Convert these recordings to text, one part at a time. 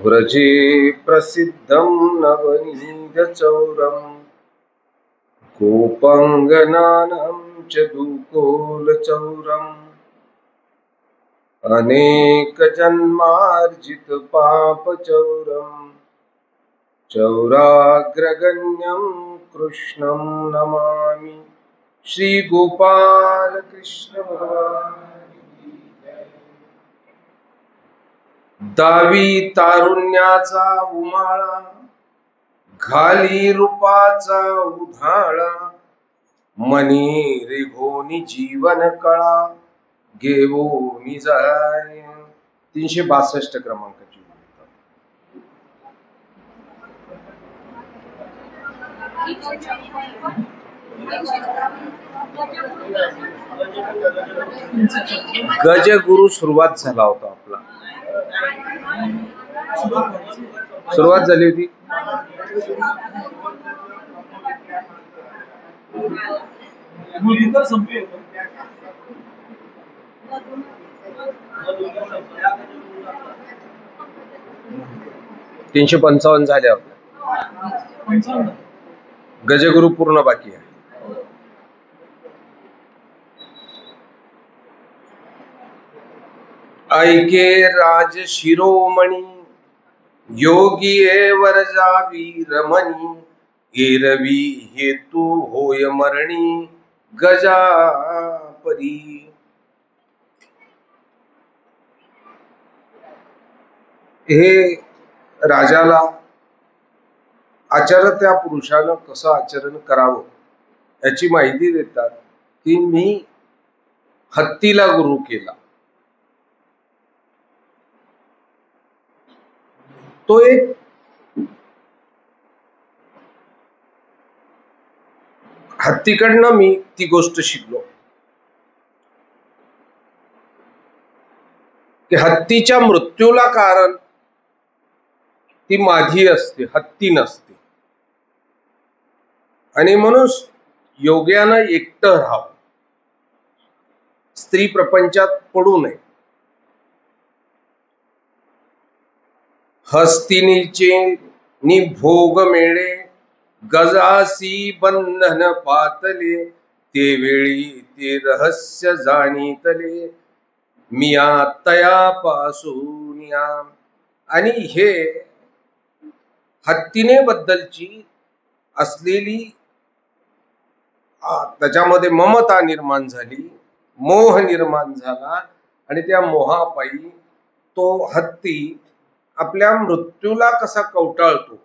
व्रजे प्रसिद्धं नवनीतचौरम् गोपाङ्गनानां च दुकूलचौरम् अनेकजन्मार्जितपापचौरम् चौराग्रगण्यं कृष्णं नमामि। श्री गोपाल कृष्ण भगवान। दावी तारुण्याचा उमाळा, घाली रूपाचा उधाळा, मनी रेघोनी जीवन कळा, घेवोनी जाय। 362 क्रमांकाची गजगुरु सुरुवात झाला होता आपला। सुरुवात झाली होती तीनशे 55 झाले होते। गजगुरु पूर्ण बाकी आहे। ऐके राज शिरोमणी, योगी वरजावी रमणी, एरवी हेतू होय मरणी, गजापरी। हे राजाला आचरत्या पुरुषानं कसं आचरण करावं याची माहिती देतात की मी हत्तीला गुरु केला। तो एक हत्तीकडनं मी ती गोष्ट शिकलो की हत्तीच्या मृत्यूला कारण ती मादी असते, हत्ती नसते। आणि म्हणून योग्यानं एकटं राहावं, स्त्री प्रपंचात पडू नये। हस्तिनीचे निभोग मेळे, गजासी बंधन पातले, ते वेळी ते रहस्य जाणीतले, मिया तयापासून या। आणि हे हत्तीने बद्दलची असलेली त्याच्यामध्ये ममता निर्माण झाली, मोह निर्माण झाला, आणि त्या मोहापायी तो हत्ती आपल्या मृत्यूला कसा कवटाळतो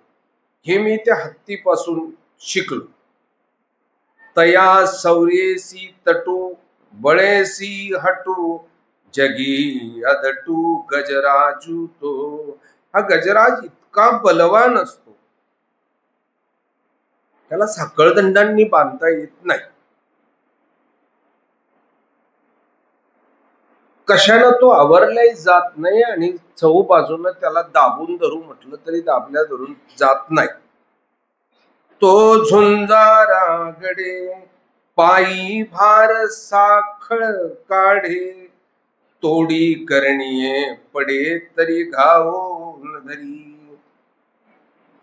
हे मी त्या हत्तीपासून शिकलो। तया सौर्येसी तटू, बळेसी हटू, जगी अदटू गजराजू तो। हा गजराज इतका बलवान असतो, त्याला साखळदंडांनी बांधता येत नाही। कशानं तो आवरलाही जात नाही, आणि चहू बाजूला त्याला दाबून धरू म्हटलं तरी दाबल्या धरून जात नाही। तो झुंजारा गडे, पायी भार साखळ काढे, तोडी करणीये पडे तरी घावून धरी।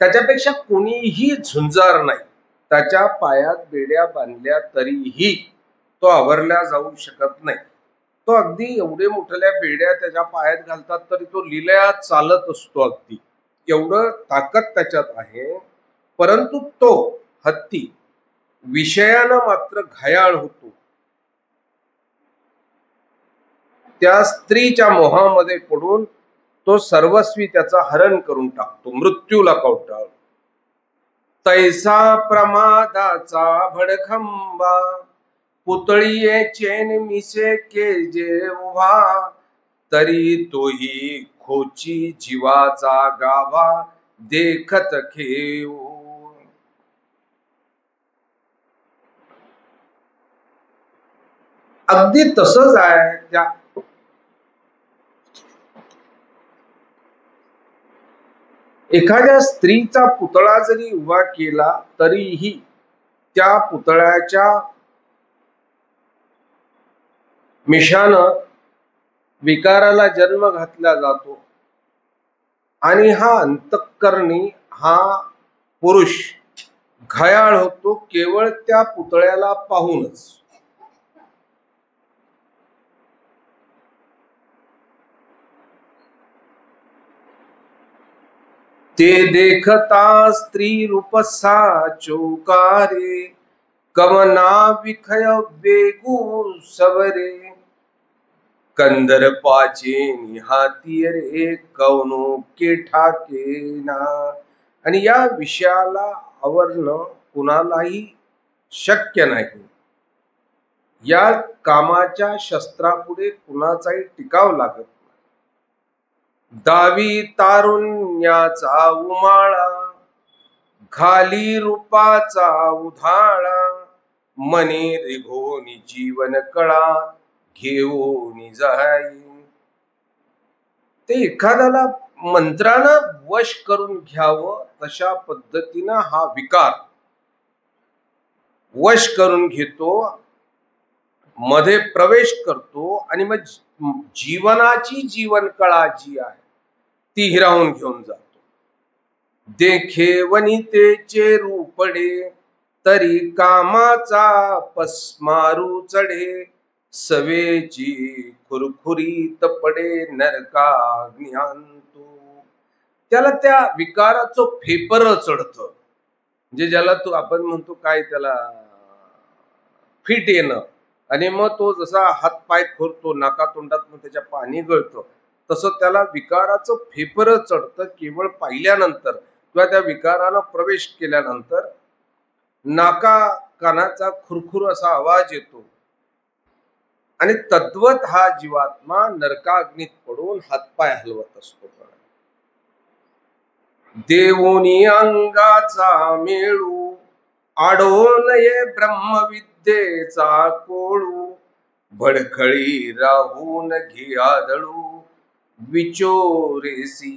त्याच्यापेक्षा कोणीही झुंजार नाही। त्याच्या पायात बेड्या बांधल्या तरीही तो आवरला जाऊ शकत नाही। तो अगदी एवढे मोठ्या बेड्या त्याच्या पायात घालतात तरी तो लिलया चालत असतो, अगदी एवढं ताकद त्याच्यात आहे। परंतु तो हत्ती विषयानं मात्र घायाळ होतो। त्या स्त्रीच्या मोहामध्ये पडून तो सर्वस्वी त्याचा हरण करून टाकतो, मृत्यूला कवटाळतो। तैसा प्रमादाचा भडखंबा, पुतळीये चेन मिसे के जे उभा, तरी तोही खोची जीवाचा गाभा, देखत खेऊ। अगदी तसंच आहे। त्या एखाद्या स्त्रीचा पुतळा जरी उभा केला तरीही त्या पुतळ्याच्या मिशानं विकाराला जन्म घातला जातो। आणि हा अंतःकरणी हा पुरुष घायाळ होतो केवळ त्या पुतळ्याला पाहूनच. ते देखता स्त्री रूप चौकारे, कवना विखय वेगू सवरे, कंदर्पाचे निहाती रे कवनो के ठाकेना. आणि या विषयाला आवरणं कुणालाही शक्य नाही. या कामाच्या शस्त्रापुढे कुणाचाही टिकाव लागत नाही. दावी तारुण्याचा उमाळा, घाली रूपाचा उधाळा, मने रिघोनी जीवन कळा, घेऊन जाई. ते एखाद्याला मंत्रानं वश करून घ्यावं तशा पद्धतीनं हा विकार वश करून घेतो, मध्ये प्रवेश करतो आणि मग जीवनाची जीवन कळा जी आहे ती हिरावून घेऊन जातो. देखे वनितेचे रूपडे, तरी कामाचा पस्मारू चढे, सवेची खुरखुरीत पडे नरकाग्नी आणतो. त्याला त्या विकाराचं फेपर चढतं, म्हणजे ज्याला तो आपण म्हणतो काय त्याला फिट येणं. आणि मग तो जसा हात पाय खोरतो, नाकातोंडात त्याच्या पाणी गळतं, तसं त्याला विकाराचं फेपर चढतं केवळ पाहिल्यानंतर किंवा त्या विकारानं प्रवेश केल्यानंतर. नाका कानाचा खुरखुर असा आवाज येतो आणि तद्वत हा जीवात्मा नरकाग्नीत पडून हातपाय हलवत असतो. देवोनी अंगाचा मेळू, आडो नये ब्रह्मविद्येचा कोळू, भडखळी राहून घे आदळू विचोरेसी.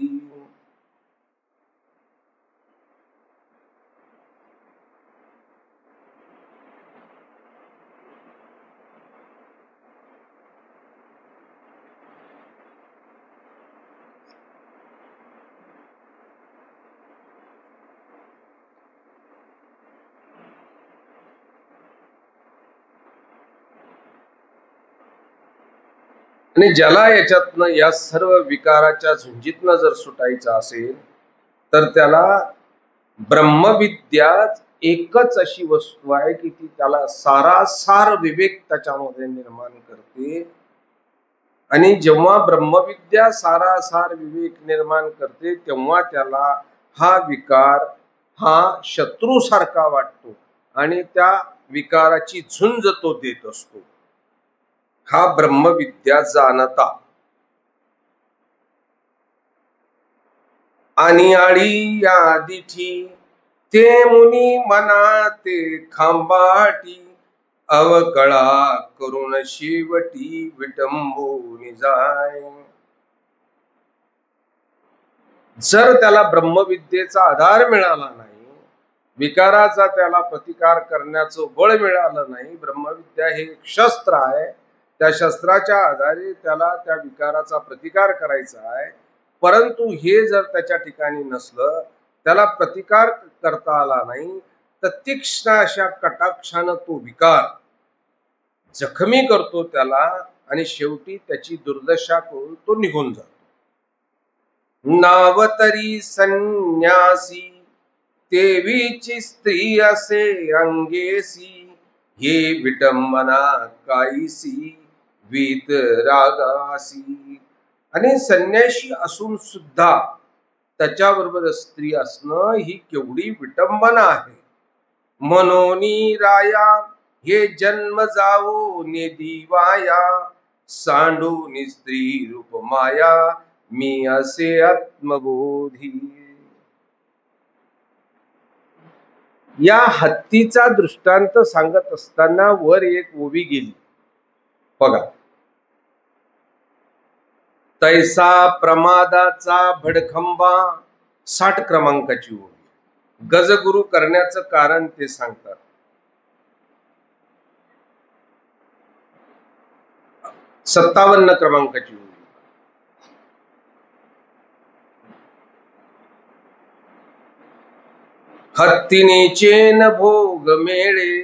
आणि ज्याला याच्यातनं या सर्व विकाराच्या झुंजीतनं जर सुटायचं असेल तर त्याला ब्रह्मविद्या एकच अशी वस्तू आहे की ती त्याला सारासार विवेक त्याच्यामध्ये निर्माण करते. आणि जेव्हा ब्रह्मविद्या सारासार विवेक निर्माण करते तेव्हा त्याला हा विकार हा शत्रूसारखा वाटतो आणि त्या विकाराची झुंज तो देत असतो. हा ब्रह्मविद्या जाणता. आणि आळी या दिठी ते मुनी मना ते खांबाटी, अवकळा करून शेवटी विटंबून जाय. जर त्याला ब्रह्मविद्येचा आधार मिळाला नाही, विकाराचा त्याला प्रतिकार करण्याचं बळ मिळालं नाही, ब्रह्मविद्या हे एक शस्त्र आहे, त्या शस्त्राच्या आधारे त्याला त्या विकाराचा प्रतिकार करायचा आहे. परंतु हे जर त्याच्या ठिकाणी नसलं, त्याला प्रतिकार करता आला नाही, तर तीक्ष्ण अशा कटाक्षानं तो विकार जखमी करतो त्याला आणि शेवटी त्याची दुर्दशा करून तो निघून जातो. नाव तरी संन्यासी, तेवीची स्त्री असे अंगेसी, हे विटंबना काहीसी वीत रागासी. आणि संन्याशी असून सुद्धा त्याच्याबरोबर स्त्री असणं ही केवढी विटंबना आहे. मनोनी राया हे जन्म जावो ने दिवाया, सांडूनी स्त्री रूप माया मी असे आत्मबोधी. या हत्तीचा दृष्टांत सांगत असताना वर एक ओवी गेली बघा. तैसा प्रमादाचा भडखंबा, 60 क्रमांकाची ओवी. गजगुरु करण्याचं कारण ते सांगतात. 57 क्रमांकाची ओवी. हत्तीने चेन भोग मेळे,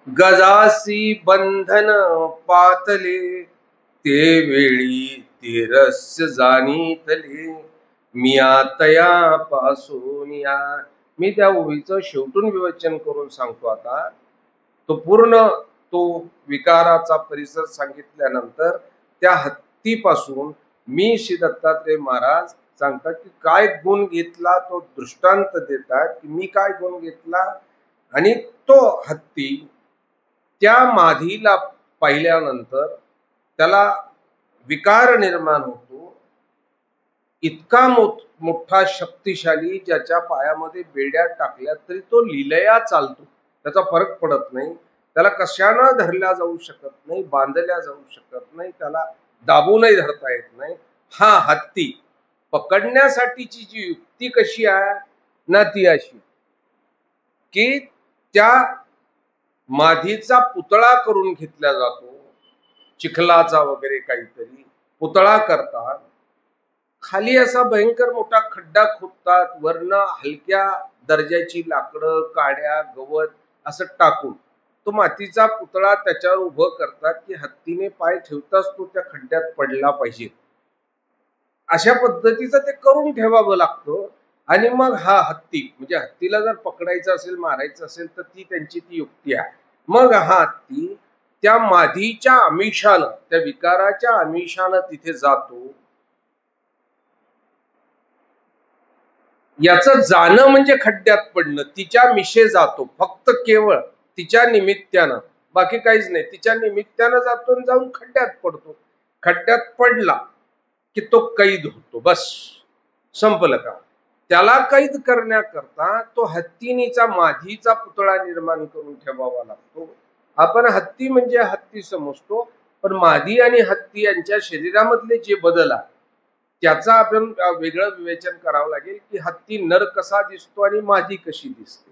गजासी बंधन पातले, ते वेळी ते रहस्य जाणीतले, मिया तया पासून या. मी त्या ओळीचं शेवटून विवेचन करून सांगतो. आता तो पूर्ण तो विकाराचा परिसर सांगितल्यानंतर त्या हत्तीपासून मी श्री दत्तात्रय महाराज सांगतात की काय गुण घेतला, तो दृष्टांत देतात की मी काय गुण घेतला. आणि तो हत्ती त्या माधीला पाहिल्यानंतर त्याला विकार निर्माण होतो. इतका मोठा शक्तिशाली, ज्याच्या पायामध्ये बेड्या टाकल्या तरी तो लीलया चालतो, त्याचा फरक पडत नाही. त्याला कशानं धरल्या जाऊ शकत नाही, बांधल्या जाऊ शकत नाही, त्याला दाबूनही धरता येत नाही. हा हत्ती पकडण्यासाठीची जी युक्ती कशी आहे ना, ती अशी की त्या माधीचा पुतळा करून घेतला जातो, चिखलाचा वगैरे काहीतरी पुतळा करतात. खाली असा भयंकर मोठा खड्डा खोदतात, वरनं हलक्या दर्जाची लाकडं, काड्या, गवत असं टाकून तो मातीचा पुतळा त्याच्यावर उभं करतात की हत्तीने पाय ठेवताच तो त्या खड्ड्यात पडला पाहिजे. अशा पद्धतीचं ते करून ठेवावं लागतं. आणि मग हा हत्ती, म्हणजे हत्तीला जर पकडायचं असेल, मारायचं असेल तर त्यांची ती युक्ती आहे. मग हा हत्ती त्या माधीच्या आमिषानं, त्या विकाराच्या आमिषानं तिथे जातो. याचं जाणं म्हणजे खड्ड्यात पडणं, तिच्या मिशे जातो, फक्त केवळ तिच्या निमित्तानं, बाकी काहीच नाही. तिच्या निमित्तानं जातो आणि जाऊन खड्ड्यात पडतो. खड्ड्यात पडला की तो कैद होतो, बस संपलं का. त्याला कैद करण्याकरता तो हत्तीनीचा माधीचा पुतळा निर्माण करून ठेवावा लागतो. आपण हत्ती म्हणजे हत्ती समजतो, पण मादी आणि हत्ती यांच्या शरीरामधले जे बदल आहे त्याचा आपण वेगळं विवेचन करावं लागेल की हत्ती नर कसा दिसतो आणि मादी कशी दिसते.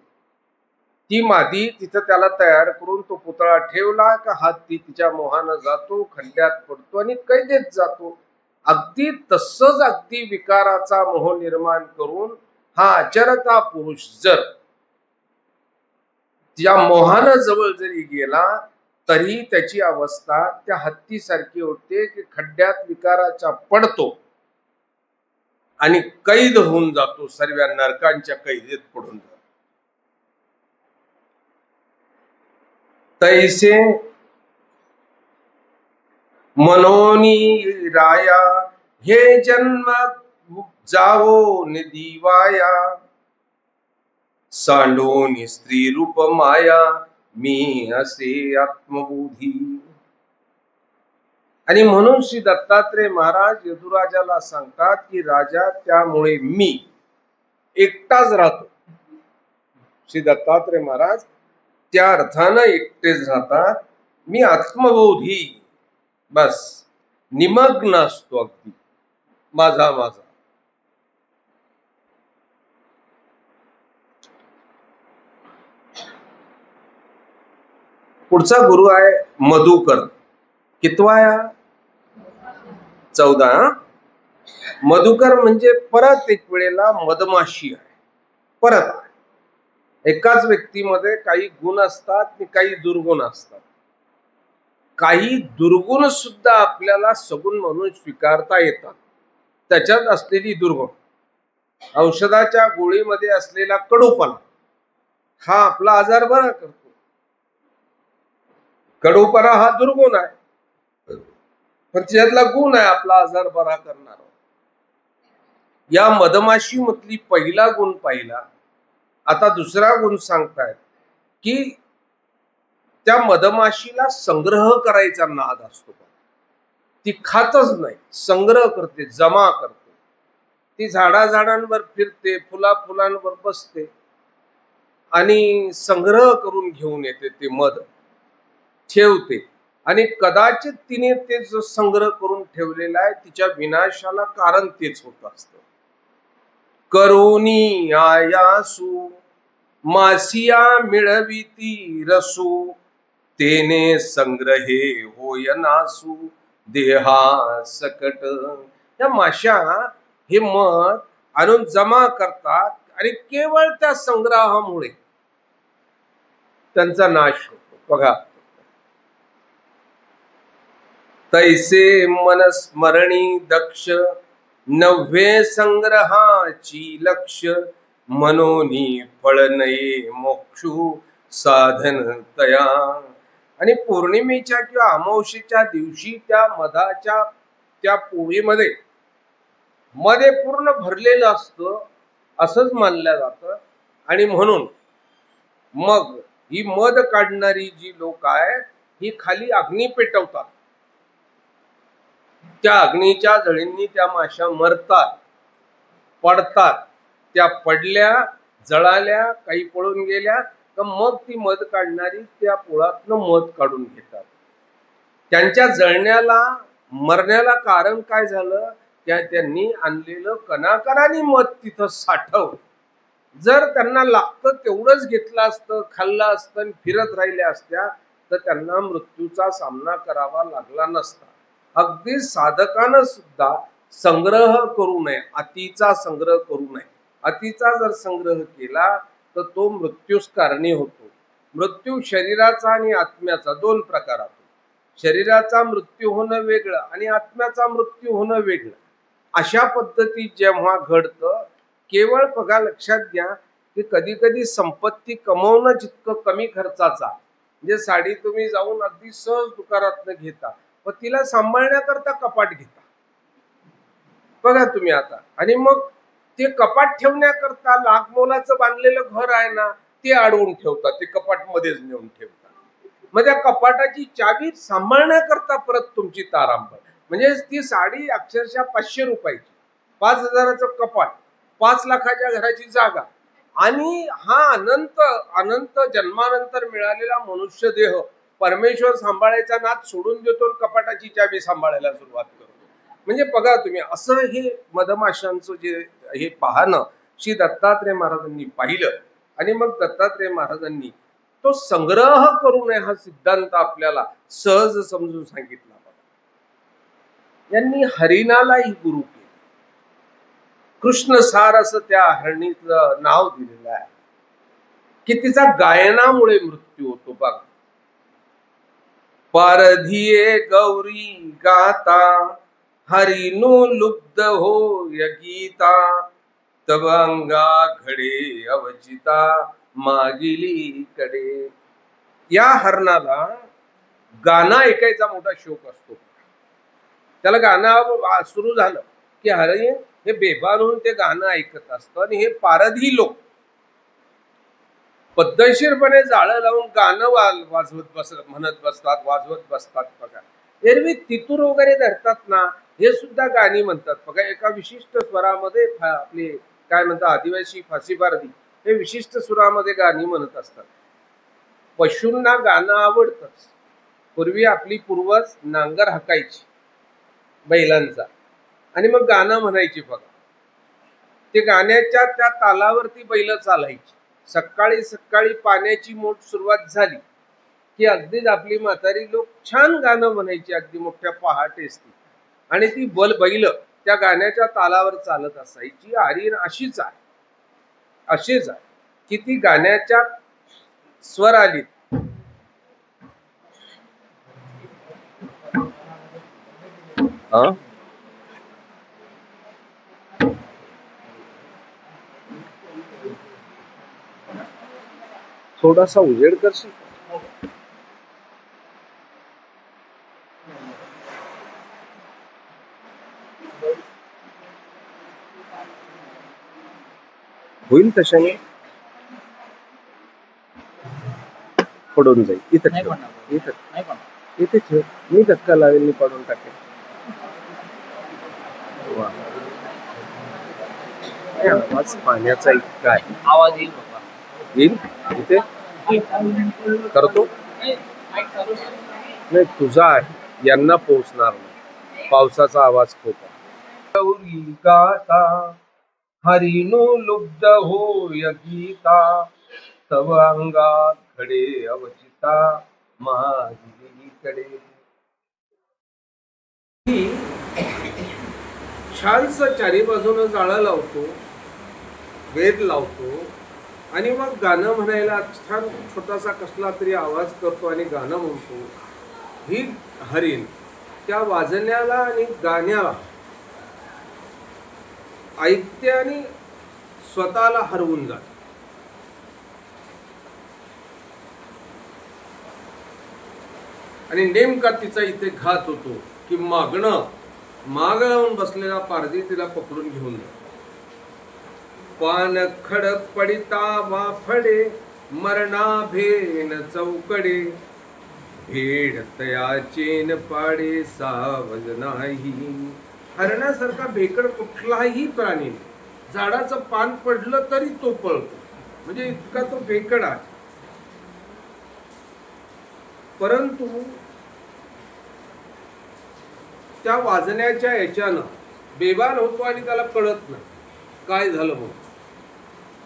ती मादी तिथं त्याला तयार करून तो पुतळा ठेवला का हत्ती तिच्या मोहानं जातो, खड्ड्यात पडतो आणि कैदेत जातो. अगदी तसंच अगदी विकाराचा मोह निर्माण करून हा आचरता पुरुष जर त्या मोहानं जवळ जरी गेला तरी त्याची अवस्था त्या हत्तीसारखी होते की खड्ड्यात विकाराच्या पडतो आणि कैद होऊन जातो, सर्व नरकांच्या कैदेत पडून जातो. तैसे मनोनी राया, हे जन्म जावो निदिवाया, सांडोनी स्त्री रूप माया, मी असे आत्मबोधी. आणि म्हणून श्री दत्तात्रय महाराज यदुराजाला सांगतात की राजा, त्यामुळे मी एकटाच राहतो. श्री दत्तात्रय महाराज त्या अर्थानं एकटेच राहतात. मी आत्मबोधी, बस निमग्न असतो अगदी माझा. पुढचा गुरु आहे मधुकर. कितवाया? 14. मधुकर म्हणजे परत एक वेळेला मधमाशी आहे. परत एकाच व्यक्तीमध्ये काही गुण असतात आणि काही दुर्गुण असतात. काही दुर्गुण सुद्धा आपल्याला सगुण म्हणून स्वीकारता येतात. त्याच्यात असलेली दुर्गुण, औषधाच्या गोळीमध्ये असलेला कडूपणा हा आपला आजार बरा करतो. कडूपणा हा दुर्गुण आहे, पण त्यातला गुण आहे आपला आजार बरा करणारा. या मधमाशी मधली पहिला गुण पाहिला. आता दुसरा गुण सांगतायत की त्या मधमाशीला संग्रह करायचा नाद असतो. ती खातच नाही, संग्रह करते, जमा करते. ती झाडांवर फिरते, फुलांवर बसते आणि संग्रह करून घेऊन येते. ते मध ठेवते आणि कदाचित तिने ते जो संग्रह करून ठेवलेला आहे तिच्या विनाशाला कारण तेच होत असतं. करोनी आयासू मासिया मिळविती रसू, तेने संग्रहे होय नासू देहा सकट. या माशा हे मध आणून जमा करतात आणि केवळ त्या संग्रहामुळे त्यांचा नाश होतो. बघा, तैसे मनस्मरणी दक्ष नव्हे संग्रहाची लक्ष मनोनी फळ नये मोक्षू साधन तया. आणि पौर्णिमेच्या किंवा अमावस्येच्या दिवशी त्या मधाच्या त्या पोळीमध्ये मध्ये पूर्ण भरलेलं असतं असंच मानलं जातं. आणि म्हणून मग ही मध काढणारी जी लोक आहेत ही खाली अग्नी पेटवतात. त्या अग्नीच्या जळींनी त्या माशा मरतात, पडतात. त्या पडल्या, जळाल्या, काही पळून गेल्या तर मग ती मध काढणारी त्या पोळातनं मध काढून घेतात. त्यांच्या जळण्याला, मरण्याला कारण काय झालं? त्यांनी आणलेलं कणाकणानी मध तिथं साठवलं. जर त्यांना लागतं तेवढंच घेतलं असतं, खाल्लं असतं आणि फिरत राहिल्या असत्या तर त्यांना मृत्यूचा सामना करावा लागला नसता. अगदी साधकानं सुद्धा संग्रह करू नये, अतिचा संग्रह करू नये. अतिचा जर संग्रह केला तर तो मृत्यूस कारणी होतो. मृत्यू शरीराचा आणि आत्म्याचा दोन प्रकारात. शरीराचा मृत्यू होणं वेगळं आणि आत्म्याचा मृत्यू होणं वेगळं. अशा पद्धतीत जेव्हा घडतं, केवळ बघा लक्षात घ्या की कधी कधी संपत्ती कमवणं जितकं कमी खर्चाचा, म्हणजे साडी तुम्ही जाऊन अगदी सहज दुकानातनं घेता, पण तिला सांभाळण्याकरता कपाट घेता. बघा तुम्ही आता. आणि मग ते कपाट ठेवण्याकरता लाख मोलाचं बांधलेलं घर आहे ना, ते अडवून ठेवतात, ते कपाट मध्येच नेऊन ठेवतात. मग त्या कपाटाची चावी सांभाळण्याकरता परत तुमची तारांबळ. म्हणजे ती साडी अक्षरशः 500 रुपयाची, 5,000चं कपाट, 5 लाखाच्या घराची जागा, आणि हा अनंत अनंत जन्मानंतर मिळालेला मनुष्य देह परमेश्वर सांभाळायचा नाद सोडून देतो, कपाटाची चावी सांभाळायला सुरुवात करतो. म्हणजे बघा तुम्ही, असं हे मधमाशांचं जे हे पाहणं श्री दत्तात्रय महाराजांनी पाहिलं. आणि मग दत्तात्रय महाराजांनी तो संग्रह करू नये हा सिद्धांत आपल्याला सहज समजून सांगितला. यांनी हरिणालाही गुरु केले. कृष्णसार असं त्या हरणीचं नाव दिलेलं आहे की तिचा गायनामुळे मृत्यू होतो. बघा, पारधिये गौरी गाता हरिणू लुब्ध हो गीता तब अंगा घडे अवचिता मागिली कडे. या हरणाला गाणं ऐकायचा मोठा शौक असतो. त्याला गाणं सुरू झालं की हरिण हे बेभान होऊन ते गाणं ऐकत असतं. आणि हे पारधी लोक पद्धतशीरपणे जाळं लावून गाणं म्हणत बसतात, वाजवत बसतात. बघा, एरवी तितूर वगैरे धरतात ना, हे सुद्धा गाणी म्हणतात. बघा, एका विशिष्ट स्वरामध्ये आपले काय म्हणतात आदिवासी फासी पारधी हे विशिष्ट सुरामध्ये गाणी म्हणत असतात. पशूंना गाणं आवडतंच. पूर्वी आपली पूर्वज नांगर हाकायची बैलांचा आणि मग गाणं म्हणायची. बघा, ते गाण्याच्या त्या तालावरती बैल चालायची. सकाळी सकाळी पाण्याची मोठ सुरुवात झाली की अगदीच आपली म्हातारी लोक छान गाणं म्हणायची, अगदी मोठ्या पहाटेस ती. आणि ती बैल त्या गाण्याच्या तालावर चालत असायची. हरिण अशीच आहे, अशीच आहे की ती गाण्याच्या स्वर आली थोडासा उजेड करशील. होईल तशाने, पडून जाईल. इथं इथे ठेव, मी धक्का लावेल, मी पडून टाकेल. आवाज पाण्याचा इतका आहे, आवाज येईल इथे करतो नाही, तुझा आहे, यांना पोहोचणार नाही. पावसाचा आवाज खूप आहे. गौरी गाता हरिणू लुब्ध होय गीता तव अंगात खडे अवचिता मागिलीकडे. छानस चारी बाजून जाळं लावतो वेद लावतो आणि मग गाणं म्हणायला छान छोटासा कसला तरी आवाज करतो आणि गाणं म्हणतो. ही हरीण त्या वाजण्याला आणि गाण्याला ऐकते आणि स्वतःला हरवून जाते. आणि नेमका तिचा इथे घात होतो की माग लावून बसलेला पारधी तिला पकडून घेऊन जातो. पान खडक पडिता वाफडे मरणा भेन चौकडे भेड तयाचेन पाडे सावज नाही. हरणासारखा भेकड कुठलाही प्राणी, झाडाचं पान पडलं तरी तो पळतो, म्हणजे इतका तो भेकड आहे. परंतु त्या वाजण्याच्या याच्यानं बेभान होतो आणि त्याला कळत नाही काय झालं म्हणून.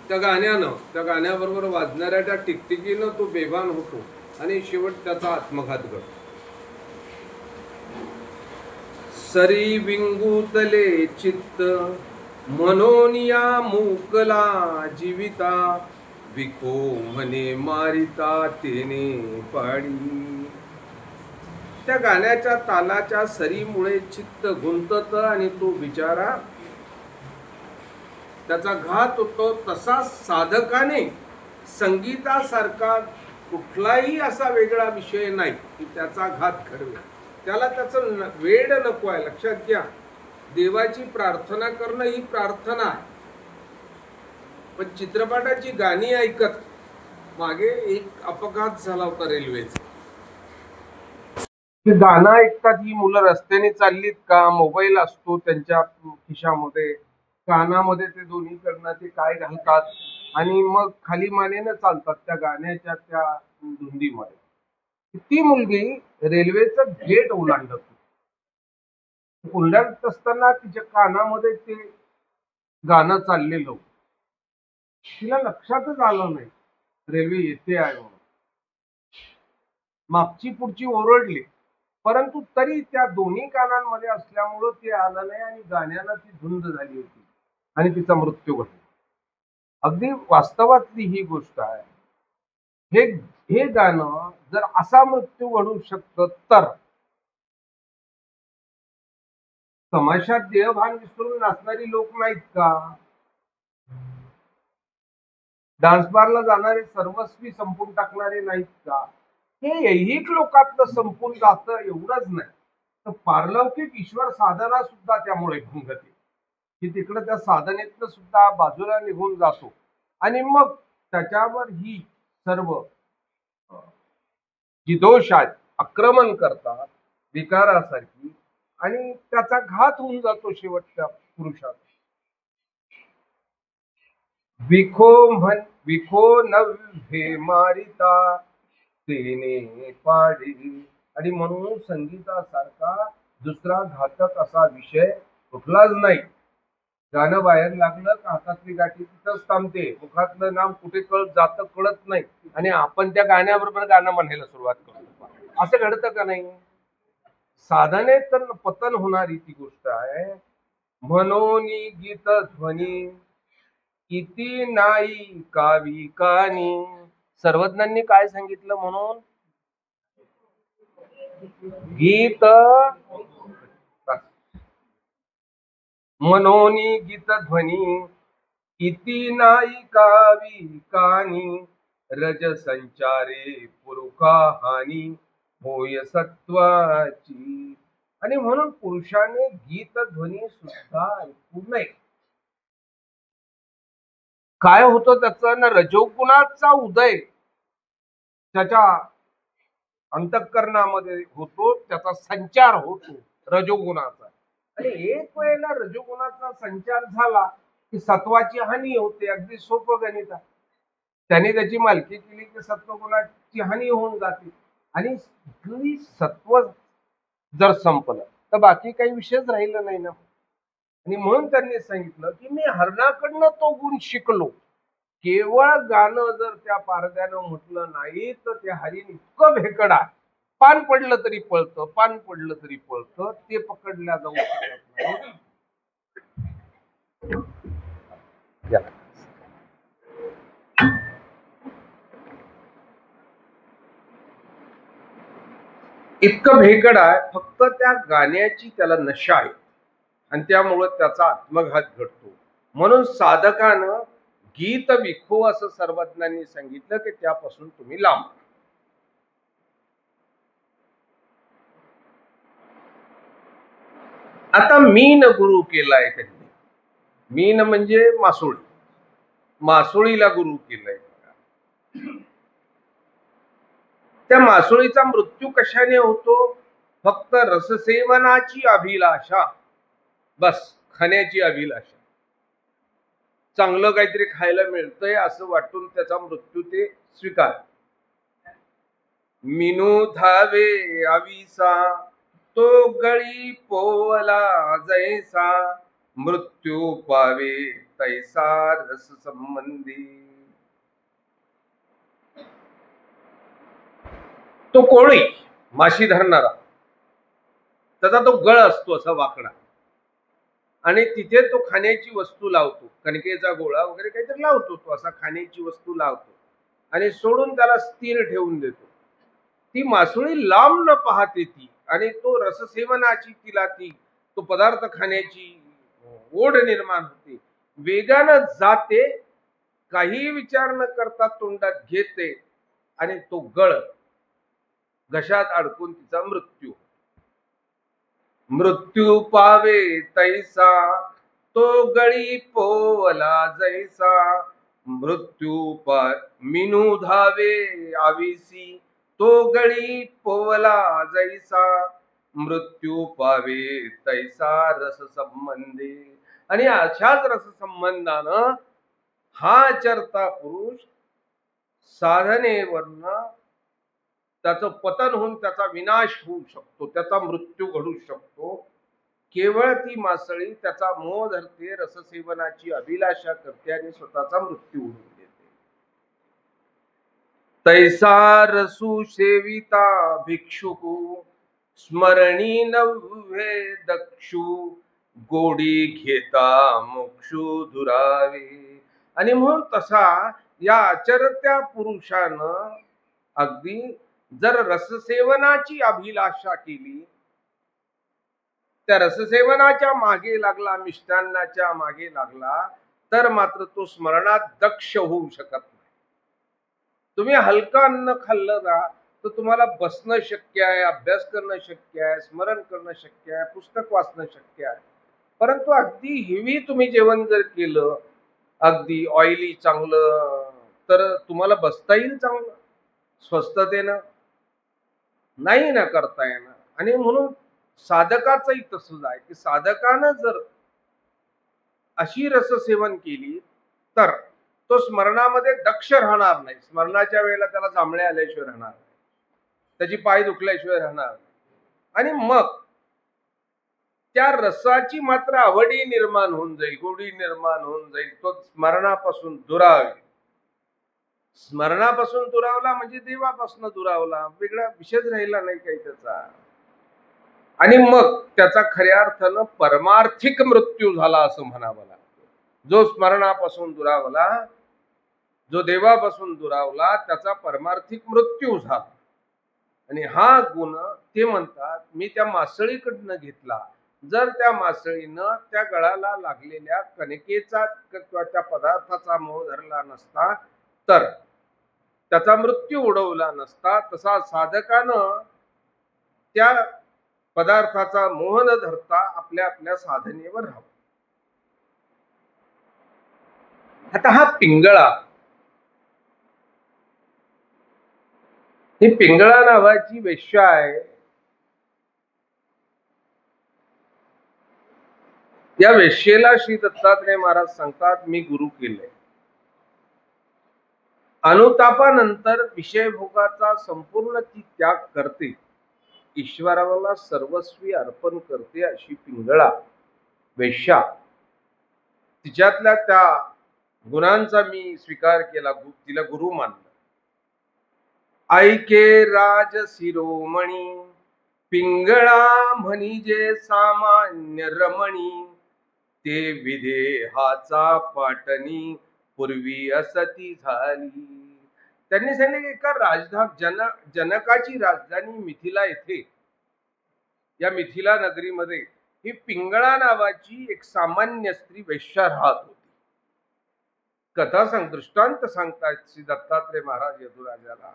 त्या गाण्याबरोबर वाजणाऱ्या त्या टिकटिकीनं तो बेभान होतो आणि शेवट त्याचा आत्मघात घडतो. सरी विंगुतले चित्त मनोनिया मुकला जीविता विको म्हणे मारिता तेने पाडी. त्या गाण्याच्या तालाच्या सरीमुळे चित्त गुंतत आणि तो बिचारा त्याचा घात होतो. तसा साधकाने संगीतासारखा कुठलाही असा वेगळा विषय नाही की त्याचा घात घडवे. त्याला त्याचं वेड नको आहे. लक्षात घ्या, देवाची प्रार्थना करणं ही प्रार्थना आहे, पण चित्रपटाची गाणी ऐकत मागे एक अपघात झाला होता रेल्वेचा. गाणं ऐकतात ही मुलं रस्त्याने चाललीत का, मोबाईल असतो त्यांच्या खिशामध्ये, कानामध्ये ते दोन्ही कडनं ते काय घालतात आणि मग खाली मानेनं चालतात त्या गाण्याच्या त्या धुंदीमध्ये. ती मुलगी रेल्वेचं गेट ओलांडत असताना तिच्या कानामध्ये ते गाणं चाललेलं, तिला लक्षातच आलं नाही रेल्वे येते आहे म्हणून. मागची पुढची ओरडली, परंतु तरी त्या दोन्ही कानांमध्ये असल्यामुळं ते आलं नाही आणि गाण्याला ती धुंद झाली होती आणि तिचा मृत्यू घडला. अगदी वास्तवातली ही गोष्ट आहे. हे गाणं जर असा मृत्यू घडू शकतं तर तमाशात देहभान विसरून नाचणारी लोक नाहीत का? डान्स बारला जाणारे सर्वस्वी संपून टाकणारे नाहीत का? हे ऐहिक लोकातलं संपून जातं एवढंच नाही तर पारलौकिक ईश्वर साधना सुद्धा त्यामुळे भंगते, की तिकडं त्या साधनेतलं सुद्धा बाजूला निघून जातो आणि मग त्याच्यावर ही सर्व जी दोष आहेत आक्रमण करतात विकारासारखी आणि त्याचा घात होऊन जातो शेवटच्या पुरुषात. विखो नव्हे मारिता तेने पाडी. आणि म्हणून संगीतासारखा दुसरा घातक असा विषय कुठलाच नाही. गाणं बाहेर लागलं का हातातली गाठी तिथंच थांबते, मुखातलं नाम कुठे कळत नाही आणि आपण त्या गाण्याबरोबर गाणं म्हणायला सुरुवात करतो. असं घडतं का नाही? साधने तर पतन होणारी ती गोष्ट आहे. मनोनी गीत ध्वनी किती नाही कावी कानी. सर्वज्ञांनी काय सांगितलं म्हणून? गीत मनोनी गीत ध्वनी किती नाही कावी कानी रज संचारे पुरुषा हानी होय सत्वाची. आणि म्हणून पुरुषाने गीत ध्वनी सुद्धा ऐकू नये. काय होतं त्याचं ना, रजोगुणाचा उदय त्याच्या अंतःकरणामध्ये होतो, त्याचा संचार होतो रजोगुणाचा. आणि एक वेळेला रजोगुणाचा संचार झाला की सत्वाची हानी होते. अगदी सोपं गणित आहे. त्याने त्याची मालकी केली की सत्वगुणाची हानी होऊन जाते आणि सत्व जर संपलं तर बाकी काही विषयच राहिला नाही ना. आणि म्हणून त्यांनी सांगितलं की मी हरणाकडनं तो गुण शिकलो. केवळ गाणं जर त्या पारद्यानं म्हटलं नाही तर ते हरिण इतकं भेकडा, पान पडलं तरी पळतं, पान पडलं तरी पळतं, ते पकडल्या जाऊ शकत नाही. इतकं भेकड आहे, फक्त त्या गाण्याची त्याला नशा आहे आणि त्यामुळे त्याचा आत्मघात घडतो. म्हणून साधकानं गीत विखो असं सर्वज्ञांनी सांगितलं की त्यापासून तुम्ही लांब. आता मीन गुरु केलाय त्यांनी. मीन म्हणजे मासोळी. मासोळीला गुरु केलंय. त्या मासोळीचा मृत्यू कशाने होतो? फक्त रससेवनाची अभिलाषा, बस खाण्याची अभिलाषा. चांगलं काहीतरी खायला मिळतंय असं वाटून त्याचा मृत्यू ते स्वीकार. मिनू धावे आविसा तो गळी पोवला जैसा, मृत्यू पावे तैसा रस संबंधी. तो कोळी माशी धरणारा, त्याचा तो गळ असतो असा वाकडा, आणि तिथे तो खाण्याची वस्तू लावतो, कणकेचा गोळा वगैरे काहीतरी लावतो, तो असा खाण्याची वस्तू लावतो आणि सोडून त्याला स्थिर ठेवून देतो. ती मासोळी लांब न पाहते ती, आणि तो रससेवनाची तिला ती तो पदार्थ खाण्याची ओढ निर्माण होते. वेगानं जाते, काही विचार न करता तोंडात घेते आणि तो गळ घशात अडकून तिचा मृत्यू. मृत्यू पावे तैसा तो गळी पोवला जैसा, मृत्यू मिनू धावे आविसी तो गळी पोवला जैसा, मृत्यू पावे तैसा रस संबंधी. आणि अशाच रससंबंधानं हा चरता पुरुष साधनेवरनं त्याचं पतन होऊन त्याचा विनाश होऊ शकतो, त्याचा मृत्यू घडू शकतो. केवळ ती मासळी त्याचा मोह धरते, रससेवनाची अभिलाषा करते आणि स्वतःचा मृत्यू होऊन देते. तैसा रसू सेविता भिक्षुकू स्मरणी नव्हे दक्षू, गोडी घेता मोक्षू दुरावे. आणि म्हणून तसा या आचरत्या पुरुषानं अगदी जर रससेवनाची अभिलाषा केली, त्या रससेवनाच्या मागे लागला, मिष्टान्नाच्या मागे लागला, तर मात्र तो स्मरणात दक्ष होऊ शकत नाही. तुम्ही हलकं अन्न खाल्लं ना तर तुम्हाला बसणं शक्य आहे, अभ्यास करणं शक्य आहे, स्मरण करणं शक्य आहे, पुस्तक वाचणं शक्य आहे. परंतु अगदी हेवी तुम्ही जेवण जर केलं, अगदी ऑइली चांगलं, तर तुम्हाला बसता येईल चांगलं स्वस्थतेनं? नाही ना करता येणार. आणि म्हणून साधकाचंही तसंच आहे की साधकानं जर अशी रससेवन केली तर तो स्मरणामध्ये दक्ष राहणार नाही. स्मरणाच्या वेळेला त्याला जांभळे आल्याशिवाय राहणार नाही, त्याची पाय दुखल्याशिवाय राहणार नाही. आणि मग त्या रसाची मात्र आवडी निर्माण होऊन जाईल, गोडी निर्माण होऊन जाईल. तो स्मरणापासून दुरावेल. स्मरणापासून दुरावला म्हणजे देवापासून दुरावला, वेगळा विषयच राहिला नाही काही त्याचा. आणि मग त्याचा खऱ्या अर्थानं परमार्थिक मृत्यू झाला असं म्हणावं लागतं. जो स्मरणापासून दुरावला, जो देवापासून दुरावला, त्याचा परमार्थिक मृत्यू झाला. आणि हा गुण ते म्हणतात मी त्या मासळीकडनं घेतला. जर त्या मासळीनं त्या गळाला लागलेल्या कणकेचा किंवा त्या पदार्थाचा मोह धरला नसता तर त्याचा मृत्यू उडवला नसता, तसा साधकानं त्या पदार्थाचा मोह न धरता आपल्या आपल्या साधनेवर राहावं. आता हा पिंगळा, ही पिंगळा नावाची वेश्या आहे. या वेश्येला श्री दत्तात्रय महाराज सांगतात मी गुरु केले. अनुतापानंतर विषयभोगाचा संपूर्ण ती त्याग करते, ईश्वराला सर्वस्वी अर्पण करते. अशी पिंगळा वेश्या, तिच्यातल्या त्या गुणांचा मी स्वीकार केला, तिला गुरु मानलं. ऐके राज शिरोमणी पिंगळा म्हणजे सामान्य रमणी, ते विदेहाचा पाटणी पूर्वी असती झाली. त्यांनी सांगितले की एका जनकाची राजधानी मिथिला येथे, या मिथिला नगरीमध्ये ही पिंगळा नावाची एक सामान्य स्त्री वेश्या राहत होती. कथा दृष्टांत सांगतात श्री दत्तात्रय महाराज यदुराजाला.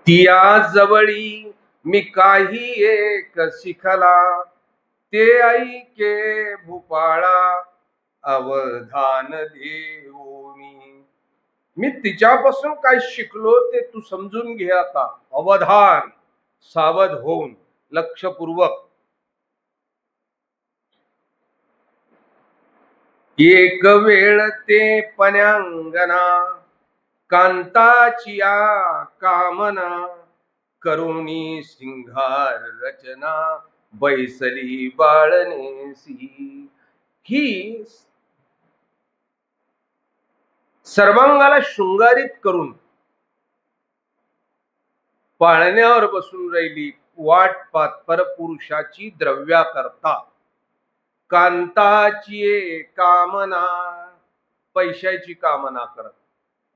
तिया जवळी मी काही एक शिकला, ते ऐके भूपाळा अवधान देऊनी. मी तिच्यापासून काय शिकलो ते तू समजून घे आता. अवधान, सावध होऊन, लक्षपूर्वक. एक वेळ ते पन्यांगना, कांताची कामना, करुणी सिंगार रचना, बैसली बाळनेसी. ही सर्वांगाला शृंगारित करून पाळण्यावर बसून राहिली, वाट पाहत परपुरुषाची द्रव्या करता. कांताची कामना, पैशाची कामना करत.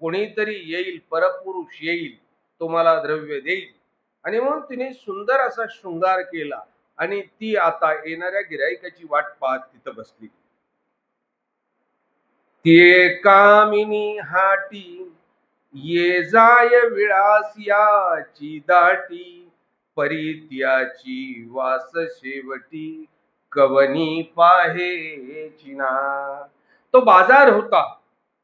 कोणीतरी येईल, परपुरुष येईल, तो मला द्रव्य देईल. आणि म्हणून तिने सुंदर असा शृंगार केला आणि ती आता येणाऱ्या गिराईकाची वाट पाहत तिथं बसली. ते कामिनी हाटी, ये जाय विळासियाची दाटी, परित्याची वास शेवटी, कवनी पाहे चिना. तो बाजार होता,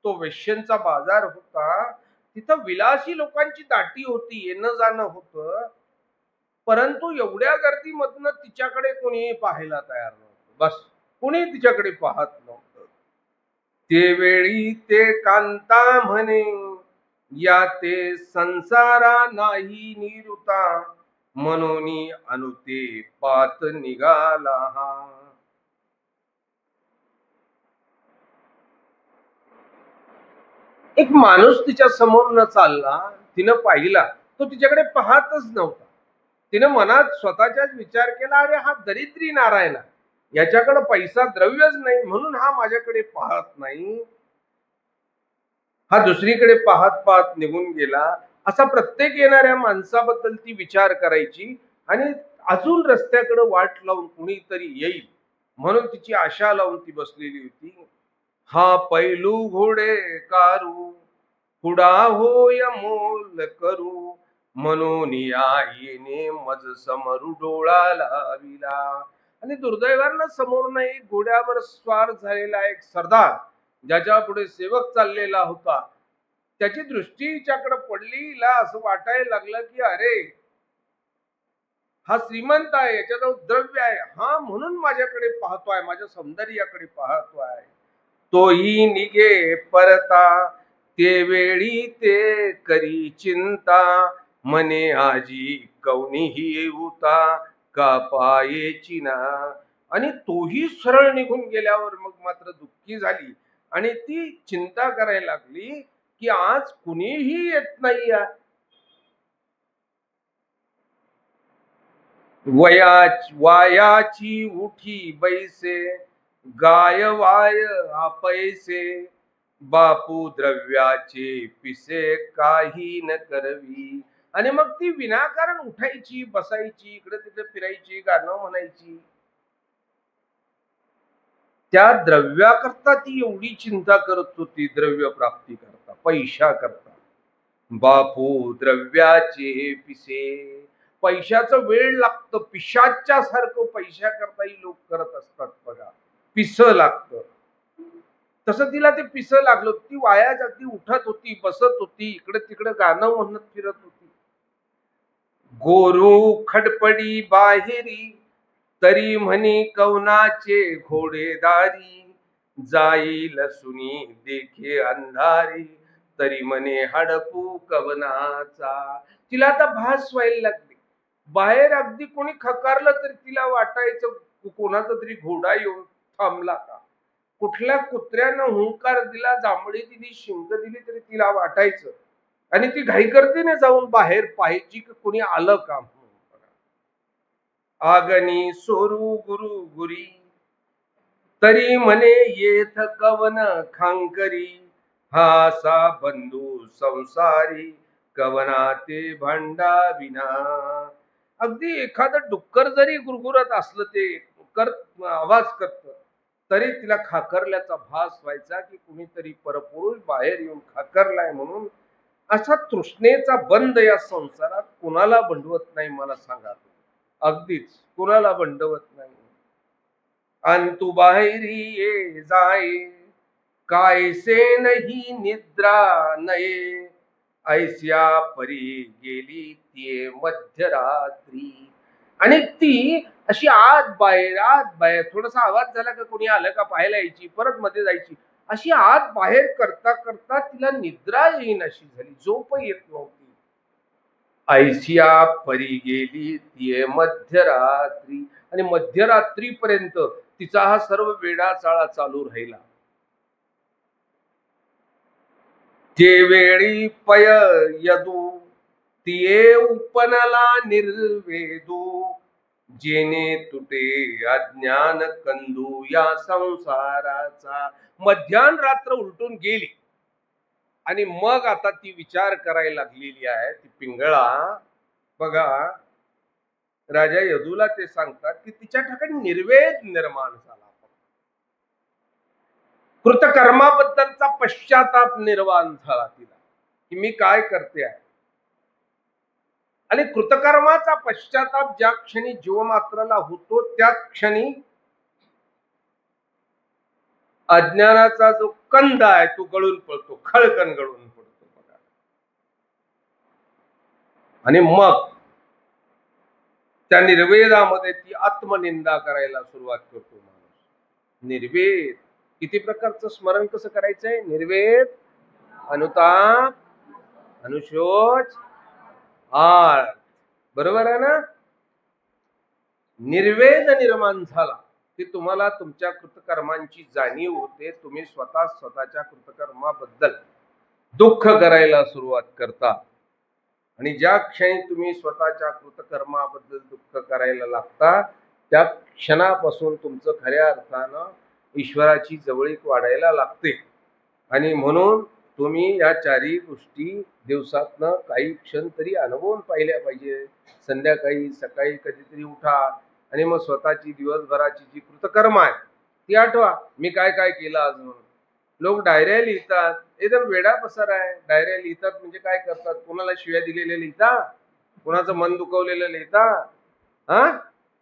तो वेश्यांचा बाजार होता. तिथं विलासी लोकांची दाटी होती, येणं जाणं होतं. परंतु एवढ्या गर्दीमधनं तिच्याकडे कोणीही पाहायला तयार नव्हतं. बस, कोणी तिच्याकडे पाहत नव्हतं. ते वेळी ते कांता म्हणे, या ते संसारा नाही निरुता, म्हणून अनुते पात निघाला हा. एक माणूस तिच्या समोर न चालला, तिनं पाहिला, तो तिच्याकडे पाहतच नव्हता. तिने मनात स्वतःचाच विचार केला, अरे हा दरिद्री नारायण, याच्याकडे पैसा द्रव्यच नाही, म्हणून हा माझ्याकडे पाहत नाही. हा दुसरीकडे पाहत पाहत निघून गेला. असा प्रत्येक येणाऱ्या माणसाबद्दल ती विचार करायची आणि अजून रस्त्याकडे वाट लावून कुणीतरी येईल म्हणून तिची आशा लावून ती बसलेली होती. हा पैलू घोडे कारू, पुढा होय मोल करू, म्हणून येणे मज समरू डोळा लाविला. आणि दुर्दैवानं समोरनं एक घोड्यावर स्वार झालेला एक सरदार, ज्याच्या पुढे सेवक चाललेला होता, त्याची दृष्टी हिच्याकडे पडली. हिला असं वाटायला लागलं की अरे हा श्रीमंत आहे, याच्याजवळ द्रव्य आहे, हा म्हणून माझ्याकडे पाहतोय, माझ्या सौंदर्याकडे पाहतोय. तोही निघे परता, ते वेळी ते करी चिंता, मने आजी कवनीही येऊता, का पायेची ना. आणि तोही सरळ निघून गेल्यावर मग मात्र दुःखी झाली आणि ती चिंता करायला लागली की आज कुणीही येत नाही. वायाची उठी बैसे, गाय वाय पैसे, बापू द्रव्याचे पिसे काही न करवी. आणि मग ती विनाकारण उठायची, बसायची, इकडे तिकडे फिरायची, गाणं म्हणायची. त्या द्रव्याकरता ती एवढी चिंता करत होती, द्रव्य प्राप्ती करता, पैशा करता. बापू द्रव्याचे पिसे, पैशाचं वेळ लागतं, पिशाच्या सारखं पैशा करताही लोक करत असतात बघा, पिस लागतं. तसं तिला ते पिस लागलं. ती वाया जाती, उठत होती, बसत होती, इकडे तिकडे गाणं म्हणत फिरत होती. गोरू खडपडी बाहेरी, तरी म्हणी कवनाचे घोडेदारी, जाईल सुनी देखे अंधारी, तरी म्हणे हडपू कवनाचा. तिला आता भास व्हायला लागली. बाहेर अगदी कोणी खकारलं तरी तिला वाटायचं कोणाचा तरी घोडा येऊन थांबला का, कुठल्या कुत्र्यानं हुंकार दिला, जांभळी दिली, शिंग दिली तरी तिला वाटायचं. आणि ती घाई करते जाऊन बाहेर पाहायची की कोणी आलं का. आगनी सोरू गुरु गुरी, तरी म्हणे येथ कवन खांकरी, हा असा बंधू संसारी कवना ते भांडा विना. अगदी एखादं डुक्कर जरी गुरगुरत असलं, ते कर आवाज करत, तरी तिला खाकरल्याचा भास व्हायचा की कुणीतरी परपुरुष बाहेर येऊन खाकरलाय म्हणून. असा तृष्णेचा बंद या संसारात कुणाला बंडवत नाही, मला सांगा. अगदीच कुणाला बंडवत नाही. अंतु बाहेरी ये जाय कायसे नाही निद्रा नये, ऐस्या परी गेली ती मध्यरात्री. आणि ती अशी आत बाहेर थोडासा आवाज झाला का कोणी आलं का पाहायला यायची, परत मध्ये जायची. अशी आत बाहेर करता करता तिला निद्रा येईन अशी झाली, झोप येत नव्हती. ऐसिया परी गेली ती मध्यरात्री. आणि मध्यरात्रीपर्यंत तिचा हा सर्व वेडाचाळा चालू राहिला. ते वेळी पय यदू तिये उपनला निर्वेदू, जेने तुटे अज्ञान कंदू या संसाराचा. मध्यान रात्र उलटून गेली आणि मग आता ती विचार करायला लागलेली आहे, ती पिंगळा. बघा, राजा यदूला ते सांगतात की तिच्या ठिकाणी निर्वेद निर्माण झाला, कृतकर्माबद्दलचा पश्चाताप निर्माण झाला तिला की मी काय करते आहे. आणि कृतकर्माचा पश्चाताप ज्या क्षणी जीवमात्राला होतो, त्या क्षणी अज्ञानाचा जो कंद आहे तो गळून पडतो, खळकन गळून पडतो. बघा, आणि मग त्या निर्वेदामध्ये ती आत्मनिंदा करायला सुरुवात करतो माणूस. निर्वेद किती प्रकारचं स्मरण कसं करायचंय? निर्वेद, अनुताप, अनुशोच, आळ. बरोबर आहे ना? निर्वेद निर्माण झाला की तुम्हाला तुमच्या कृतकर्मांची जाणीव होते. तुम्ही स्वतःच्या कृतकर्माबद्दल दुःख करायला सुरुवात करता. आणि ज्या क्षणी तुम्ही स्वतःच्या कृतकर्माबद्दल दुःख करायला लागता, त्या क्षणापासून तुमचं खऱ्या अर्थानं ईश्वराची जवळीक वाढायला लागते. आणि म्हणून तुम्ही या चारही गोष्टी दिवसातनं काही क्षण तरी अनुभवून पाहिल्या पाहिजे. संध्याकाळी, सकाळी कधीतरी उठा आणि मग स्वतःची दिवसभराची जी कृतकर्म आहे ती आठवा. मी काय काय केलं आज म्हणून. लोक डायऱ्या लिहितात, एकदम वेडा पसार आहे. डायऱ्या लिहितात म्हणजे काय करतात? कोणाला शिव्या दिलेल्या लिहिता, कोणाचं मन दुखवलेलं लिहिता, हा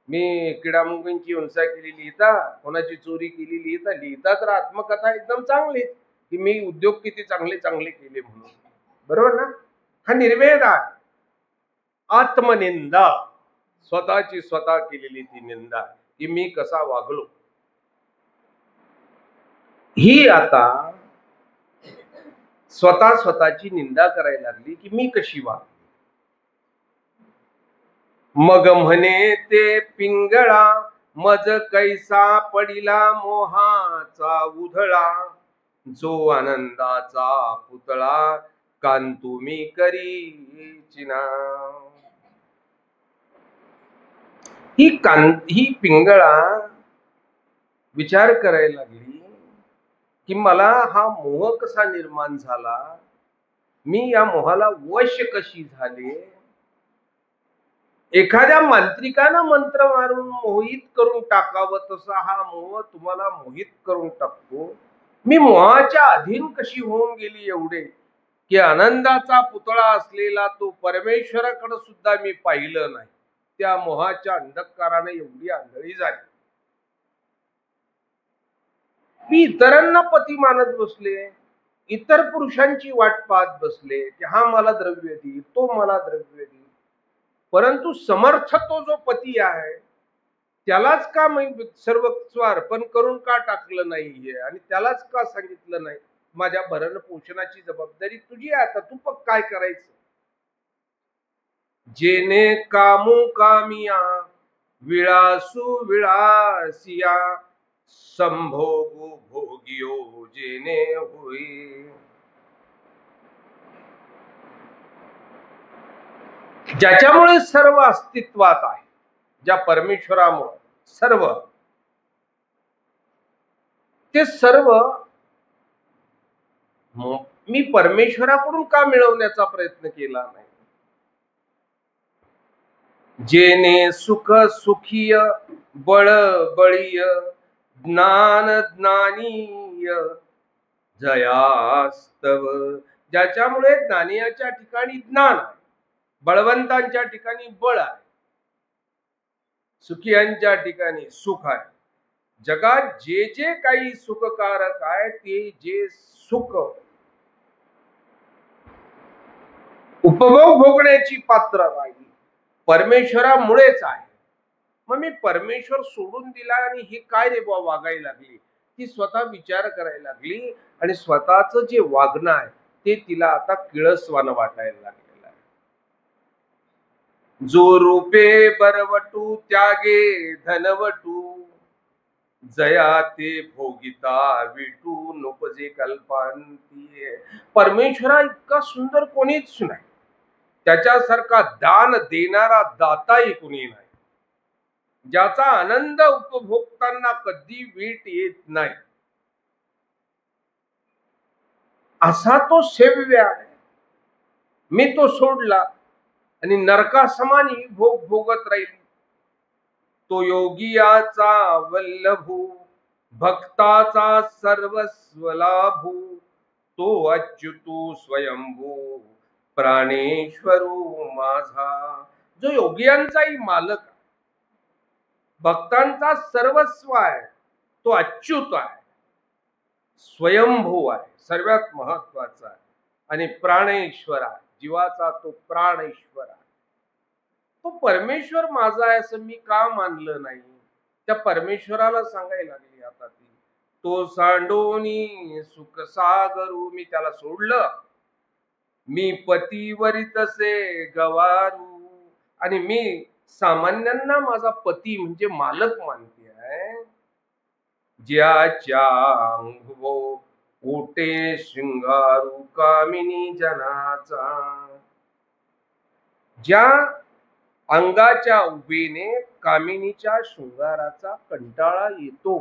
मी किडामुंगींची हिंसा केली लिहिता, कोणाची चोरी केली लिहिता तर आत्मकथा एकदम चांगली की मी उद्योग किती चांगले चांगले केले म्हणून. बरोबर ना? हा निर्वेद आहे. आत्मनिंदा, स्वतःची स्वतः केलेली ती निंदा की मी कसा वागलो. ही आता स्वतःची निंदा करायला लागली की मी कशी वागलो. मग म्हणे ते पिंगळा मज कैसा पडिला मोहाचा उधळा, जो आनंदाचा पुतळा कांतू मी करीचिना. ही पिंगळा विचार करायला लागली की मला हा मोह कसा निर्माण झाला, मी या मोहाला वश कशी झाले. एखाद्या मांत्रिकानं मंत्र मारून मोहित करून टाकावं तसा हा मोह तुम्हाला मोहित करून टाकतो. मी मोहाच्या अधीन कशी होऊन गेली एवढे की आनंदाचा पुतळा असलेला तो परमेश्वराकडे सुद्धा मी पाहिलं नाही. त्या मोहाच्या अंधकाराने एवढी आंधळी झाली. मी इतरांना पती मानत बसले, इतर पुरुषांची वाट पाहत बसले की हा मला द्रव्य देईल, तो मला द्रव्य देईल. परंतु समर्थ तो जो पती आहे त्यालाच का मी सर्वस्व अर्पण करून का टाकलं नाहीये, आणि त्यालाच का सांगितलं नाही माझ्या भरण पोषणाची जबाबदारी तुझी आहे, आता तू बघ काय करायचं. जेने कामू कामिया विळासू विळासिया, संभोगू भोगियो जेने होई. ज्याच्यामुळे सर्व अस्तित्वात आहे, ज्या परमेश्वरामुळे सर्व, ते सर्व मी परमेश्वराकडून का मिळवण्याचा प्रयत्न केला नाही? जेने सुख सुखीय, बळ बळीय, ज्ञान ज्ञानीय जयास्तव. ज्याच्यामुळे ज्ञानीयाच्या ठिकाणी ज्ञान आहे, बळवंतांच्या ठिकाणी बळ आहे, सुखियांच्या ठिकाणी सुख आहे. जगात जे जे काही सुखकारक आहे ते जे सुख उपभोग भोगण्याची पात्र राहिली परमेश्वरामुळेच आहे. मग मी परमेश्वर सोडून दिला आणि हे काय रे बुवा वागायला लागली, ती स्वतः विचार करायला लागली आणि स्वतःच जे वागणं आहे ते तिला आता किळसवानं वाटायला लागलेलं आहे. जो रूपे बरवटू त्यागे धनवटू, जया ते भोगिता विटू नोपजे कल्पांती. परमेश्वरा इतका सुंदर कोणीच नाही, त्याच्यासारखा दान देणारा दाताही कोणी नाही, ज्याचा आनंद उपभोगताना कधी वीट येत नाही, असा तो सेव्य आहे. मी तो सोडला आणि नरकासमानी भोग भोगत राहील. तो योगियाचा वल्लभू, भक्ताचा सर्वस्व लाभू, तो अच्युतू स्वयंभू प्राणेश्वरू माझा. जो योगियांचाही मालक, भक्तांचा सर्वस्व आहे, तो अच्युत आहे, स्वयंभू आहे, सर्वात महत्वाचा आहे, आणि प्राणेश्वर आहे, जीवाचा तो प्राणेश्वर आहे. तो परमेश्वर माझा आहे असं मी का मानलं नाही? त्या परमेश्वराला सांगायला लागली आता ती. तो सांडोनी सुख सागरू, मी त्याला सोडलं, मी पतीवरी तसे गवारू, आणि मी सामान्यांना माझा पती म्हणजे मालक मानते आहे. ज्याच्या अंगभो ओटे शृंगारू कामिनी जनाचा, ज्या अंगाच्या उभेने कामिनीच्या शृंगाराचा कंटाळा येतो,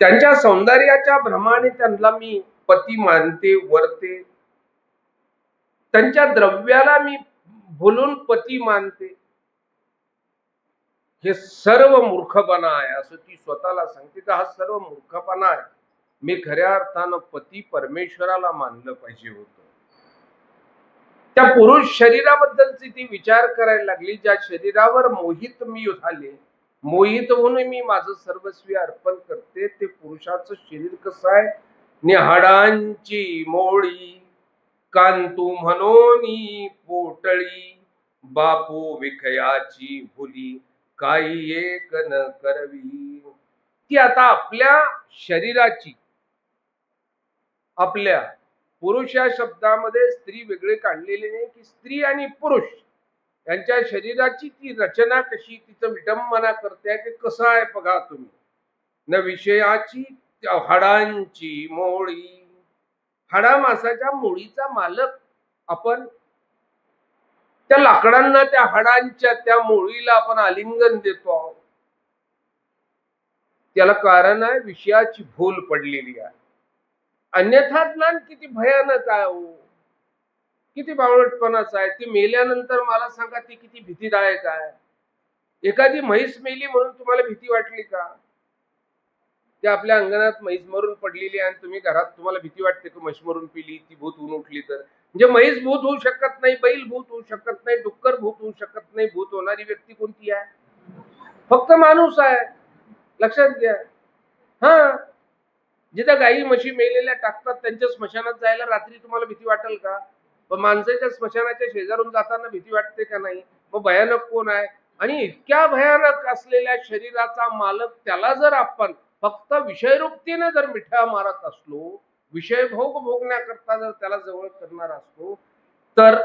त्यांच्या सौंदर्याच्या भ्रमाने त्यांना मी पती मानते, वरते, त्यांच्या द्रव्याला मी भुलून पती मानते. हे सर्व मूर्खपणा आहे असं ती स्वतःला सांगते. का हा सर्व मूर्खपणा आहे? मी खऱ्या अर्थानं पती परमेश्वराला मानलं पाहिजे होतं. त्या पुरुष शरीराबद्दलची ती विचार करायला लागली, ज्या शरीरावर मोहित मी झाले, मोहित होऊन मी माझं सर्वस्वी अर्पण करते. ते पुरुषाचं शरीर कसं आहे? निहाडांची मोळी, कांतू म्हणोनी पोटळी, बापू विखयाची भुली, काही एक न करवी. ती आता आपल्या शरीराची, आपल्या पुरुष या शब्दामध्ये स्त्री वेगळे काढलेले नाही, की स्त्री आणि पुरुष यांच्या शरीराची ती रचना कशी, तिचं विडंबना करते की कसं आहे बघा तुम्ही. न विषयाची हाडांची मोळी, हाडा मासाच्या मोळीचा मालक आपण. त्या लाकडांना, त्या हाडांच्या त्या मोळीला आपण आलिंगन देतो आहोत. त्याला कारण आहे विषयाची भूल पडलेली आहे. अन्यथा ज्ञान किती भयानक आहे हो, किती बावळटपणाचं आहे. ती मेल्यानंतर मला सांगा ती किती भीतीदायक आहे. एखादी म्हैस मेली म्हणून तुम्हाला भीती वाटली का? ते आपल्या अंगणात म्हैस मरून पडलेली आहे आणि तुम्ही घरात, तुम्हाला भीती वाटते की म्हैस मरून पिली, ती भूत होऊन उठली तर? म्हणजे म्हैस भूत होऊ शकत नाही, बैल भूत होऊ शकत नाही, डुक्कर भूत होऊ शकत नाही. भूत होणारी व्यक्ती कोणती आहे? फक्त माणूस आहे, लक्षात घ्या. हा, जिथं गाई म्हशी मेलेल्या टाकतात त्यांच्या स्मशानात जायला रात्री तुम्हाला भीती वाटेल का? पण माणसाच्या स्मशानाच्या शेजारून जाताना भीती वाटते का नाही? मग भयानक कोण आहे? आणि इतक्या भयानक असलेल्या शरीराचा मालक, त्याला जर आपण फक्त विषयरूपतेने जर मिठ्या मारत असलो, विषय भोग भोगण्याकरता जर त्याला जवळ करणार असतो, तर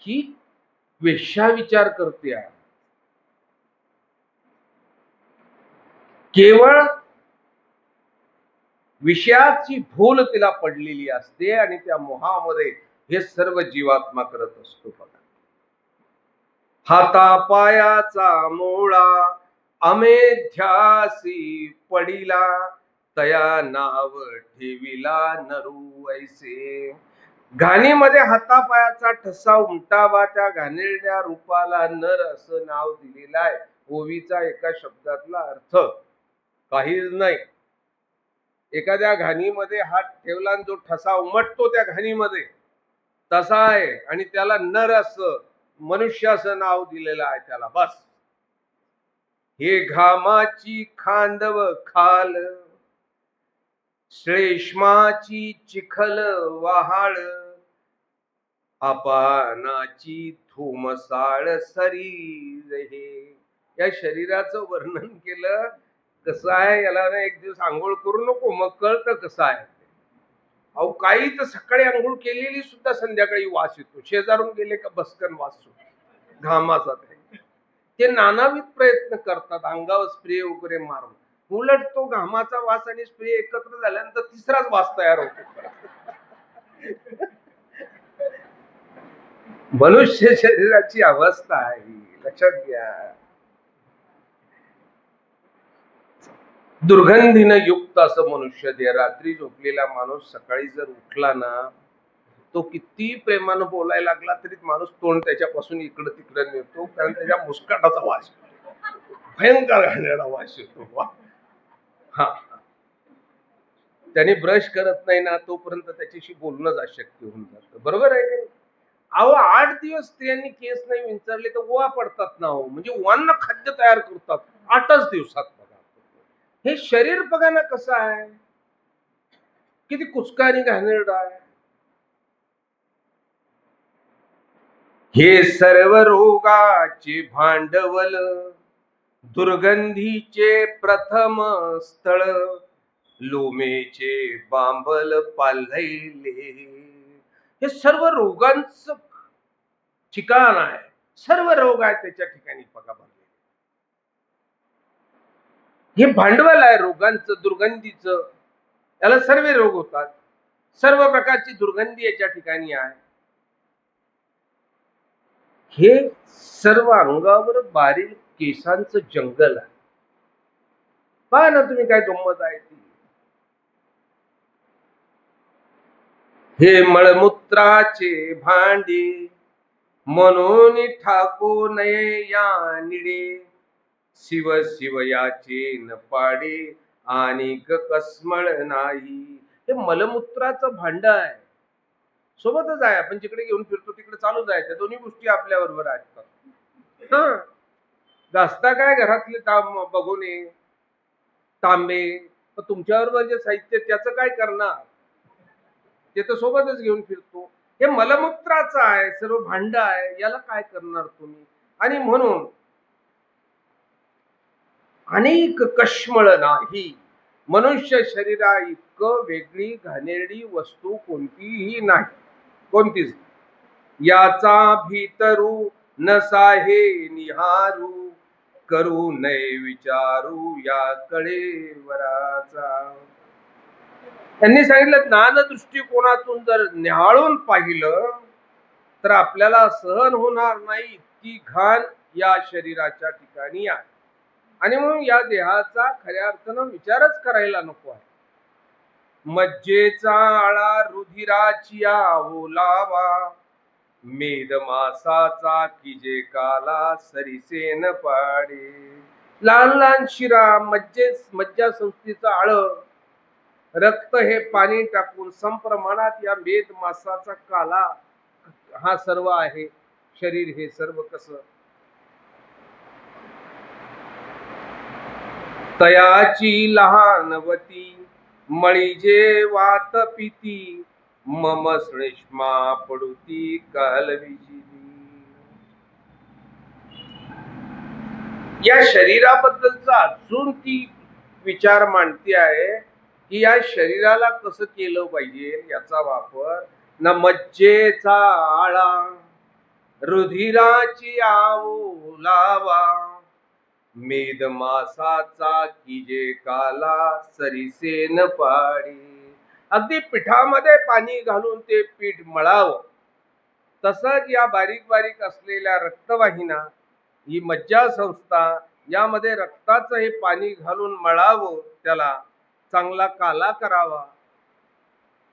ही वेश्या विचार करते आहे. केवळ विषयाची भूल तिला पडलेली असते आणि त्या मोहामध्ये हे सर्व जीवात्मा करत असतो. बघा, हाता पायाचा मोळा, अमेध्यासी पडिला तया नाव ठेविला नरू ऐसे. घाणीमध्ये हातापायाचा ठसा उमटावा त्या घाणेरड्या रूपाला नर असं नाव दिलेलं आहे. ओवीचा एका शब्दातला अर्थ काहीच नाही. एखाद्या घाणीमध्ये हात ठेवला आणि जो ठसा उमटतो त्या घाणीमध्ये तसा आहे, आणि त्याला नर असं मनुष्य असं नाव दिलेलं आहे त्याला. बस. हे घामाची खांदव खाल श्लेष्माची चिखल वहाळ अपानाची धुमसाळ शरीर हे. या शरीराचं वर्णन केलं. कसं आहे, याला ना एक दिवस आंघोळ करू नको, मग कळतं कसं आहे. अहो काही तर सकाळी आंघोळ केलेली सुद्धा संध्याकाळी वास येतो. शेजारून गेले का बसकन वास सुटतो घामाचा. ते नानाविध प्रयत्न करतात अंगावर स्प्रे वगैरे मारून. उलट तो घामाचा वास आणि स्प्रे एकत्र झाल्यानंतर तिसराच वास तयार होतो. मनुष्य शरीराची अवस्था आहे, लक्षात घ्या. दुर्गंधीनं युक्त असं मनुष्य देह. रात्री झोपलेला माणूस सकाळी जर उठला ना, तो किती प्रेमानं बोलायला लागला तरी माणूस तोंड त्याच्यापासून इकडं तिकडं नेतो, कारण त्याच्या मुस्काटाचा वास भयंकर घाणेरडा वास येतो. हा, त्याने ब्रश करत नाही ना तोपर्यंत त्याच्याशी बोलणंच अशक्य होऊन जातं. बरोबर आहे का? अहो 8 दिवस स्त्रियांनी केस नाही विंचरले तर ओवा पडतात ना हो. म्हणजे ओवांना खाद्य तयार करतात 8च दिवसात. बघा, हे शरीर बघा ना कसं आहे, किती कुचका आणि घाणेरडा आहे. हे सर्व रोगाचे भांडवल दुर्गंधीचे प्रथम स्थळ लोमेचे बांबल पालहिले. हे सर्व रोगांचं ठिकाण आहे. सर्व रोग आहे त्याच्या ठिकाणी बघा. हे भांडवल आहे रोगांचं, दुर्गंधीचं. याला सर्व रोग होतात. सर्व प्रकारची दुर्गंधी याच्या ठिकाणी आहे. हे सर्व अंगावर बारीक केसांचं जंगल आहे. पहा ना तुम्ही काय गंमत आहे ती. हे मळमूत्राचे भांडे म्हणून ठाको नये या निडे शिव शिव याचे न पाडे आणि कसमळ नाही. हे मलमूत्राचं भांड आहे, सोबतच आहे. आपण जिकडे घेऊन फिरतो तिकडे चालू जायचं. दोन्ही गोष्टी आपल्या बरोबर आहेत. घासता काय घरातले बघोने तांबे, तुमच्याबरोबर जे साहित्य त्याचं काय करणार, ते तर सोबतच घेऊन फिरतो. हे मलमूत्राचं आहे, सर्व भांड आहे, याला काय करणार तुम्ही. आणि म्हणून अनेक कश्मळ नाही. मनुष्य शरीरा इतकं वेगळी घाणेरडी वस्तू कोणतीही नाही, कोणतीच. याचा भीतरू नसाहे निहारू करू नये विचारू या कळेवराचा. त्यांनी सांगितलं ज्ञान दृष्टिकोनातून जर निहाळून पाहिलं तर आपल्याला सहन होणार नाही इतकी घाण या शरीराच्या ठिकाणी आहे. आणि म्हणून या देहाचा खऱ्या अर्थानं विचारच करायला नको आहे. मज्जेचा आळा रुधिराची ओलावा मेद मासाचा किजे काला सरीसेन पाडे. लहान लहान शिरा मज्जा संस्थेचं आळ रक्त हे पाणी टाकून संप्रमाणात या मेद मासाचा काला हा सर्व आहे. शरीर हे सर्व कसं तयाची लहानवती मळीजे वात पिती मम श्लेष्मा पडुती कालविजी. या शरीराबद्दलचा अजून ती विचार मांडती आहे की या शरीराला कसं केलं पाहिजे याचा वापर. न मज्जेचा आळा रुधिराची ओलावा मेद मासाचा किजे काला सरीसेन पाडी. अगदी पिठामध्ये पाणी घालून ते पीठ मळावं, तसंच या बारीक बारीक असलेल्या रक्तवाहिना ही मज्जा संस्था यामध्ये रक्ताचं हे पाणी घालून मळावं, त्याला चांगला काला करावा.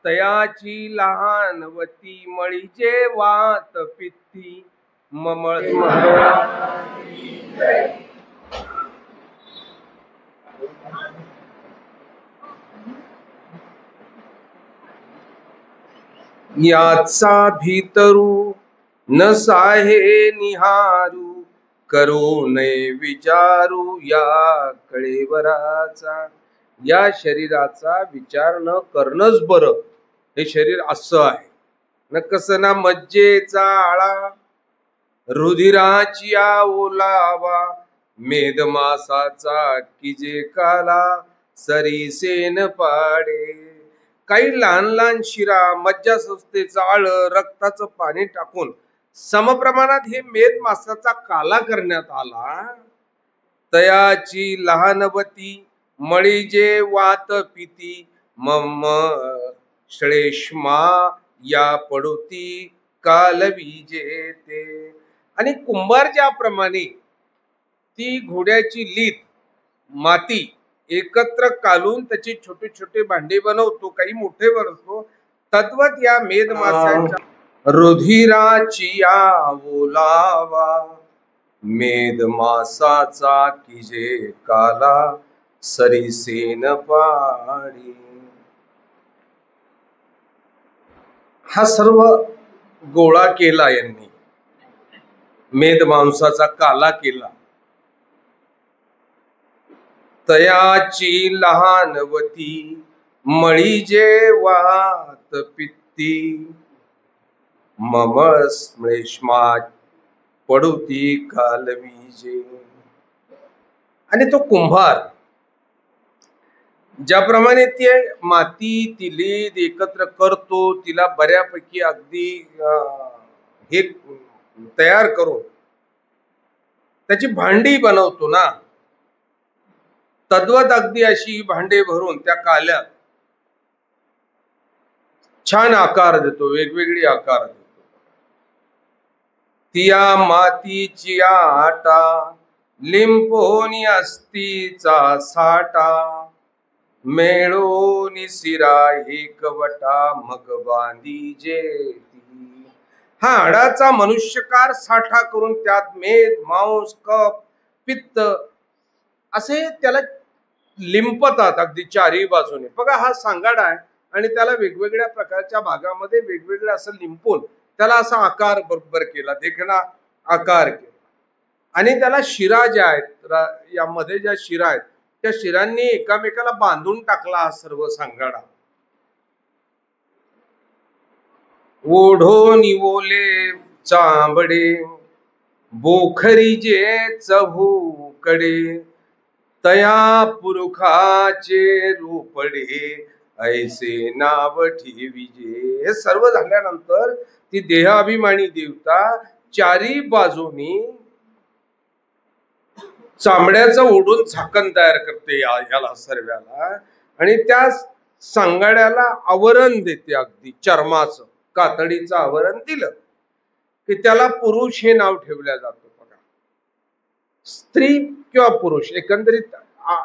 तयाची लहानवती मळीजे वात पित्ती ममळ याचा भीतरू न साहे निहारू करू नये विचारू या कळेवराचा. या शरीराचा विचार न करणंच बरं. हे शरीर असं आहे न कसं ना मज्जेचा आळा रुधिराची ओलावा मेदमासाचा किजे काला सरीसेन पाडे. काही लहान लहान शिरा मज्जा संस्थेचं आळ रक्ताचं पाणी टाकून समप्रमाणात हे मेद मासाचा काला करण्यात आला. तयाची लहानवती मळीजे वात पिती मम श्लेष्मा या पडुती कालविजे ते. आणि कुंभार ज्याप्रमाणे ती घोड्याची लीद माती एकत्र कालून त्याचे छोटे छोटे भांडे बनवतो, काही मोठे बनवतो, तद्वत या मेद मासाच्या रुधिराची ओलावा मेद मासाचा किजे काला सरीसेन पाडी. हा सर्व गोळा केला यांनी, मेद मांसाचा काला केला. तयाची लहानवती मळीजे वात पित्ती ममळ श्लेष्मा पडुती कालविजे. आणि तो कुंभार ज्याप्रमाणे ते माती ती लीद एकत्र करतो, तिला बऱ्यापैकी अगदी हे तयार करून त्याची भांडी बनवतो ना, तद्वत अगदी अशी भांडे भरून त्या काल्यात छान आकार देतो, वेगवेगळी आकार देतो. तिया मातीची आटा लिंपोनी अस्तीचा साठा मेळोनी सिरा एकवटा मग बांधीजे ती. हा हाडाचा मनुष्यकार साठा करून त्यात मेद मांस कफ पित्त असे त्याला लिंपतात अगदी चारही बाजूने. बघा हा सांगाडा आहे आणि त्याला वेगवेगळ्या प्रकारच्या भागामध्ये वेगवेगळं असं लिंपून त्याला असा आकार बरोबर केला, देखणा आकार केला. आणि त्याला शिरा ज्या आहेत, यामध्ये ज्या शिरा आहेत त्या शिरांनी एकामेकाला बांधून टाकला हा सर्व सांगाडा. ओढो निवोले चांबडे बोखरी जे चहूकडे तया पुरुखाचे रूपडे ऐसे नाव ठेविजे. हे सर्व झाल्यानंतर ती देहाभिमानी देवता चारी बाजूनी चांबड्याचं ओढून झाकण तयार करते याला सर्व्याला, आणि त्या सांगाड्याला आवरण देते, अगदी चर्माचं कातडीचं आवरण दिलं की त्याला पुरुष हे नाव ठेवलं जातं. बघा, स्त्री किंवा पुरुष एकंदरीत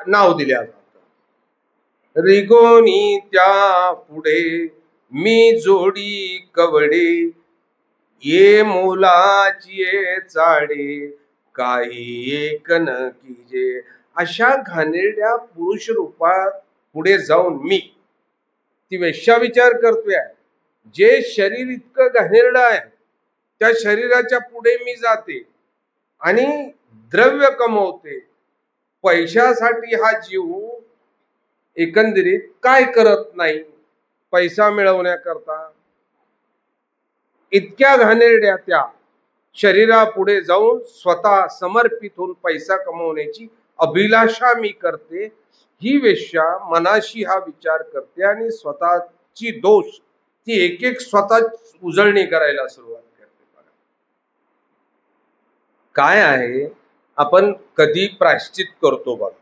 नाव दिल्या जातं. रिगोनी त्या पुढे मी जोडी कवडे ये मोलाची चाडे काही एक न कीजे. अशा घाणेरड्या पुरुष रूपात पुढे जाऊन मी, ती वेश्या विचार करतोय, जे शरीर इतकं घाणेरडं आहे त्या शरीराच्या पुढे मी जाते आणि द्रव्य कमवते. पैशासाठी हा जीव एकंदरीत काय करत नाही पैसा मिळवण्याकरता. इतक्या घाणेरड्या त्या शरीरा पुढे जाऊन स्वतः समर्पित होऊन पैसा कमवण्याची अभिलाषा मी करते. ही वेश्या मनाशी हा विचार करते आणि स्वतःची दोष ती एक एक स्वतः उजळणी करायला सुरुवात करते. काय आहे, आपण कधी प्रायश्चित करतो बघा,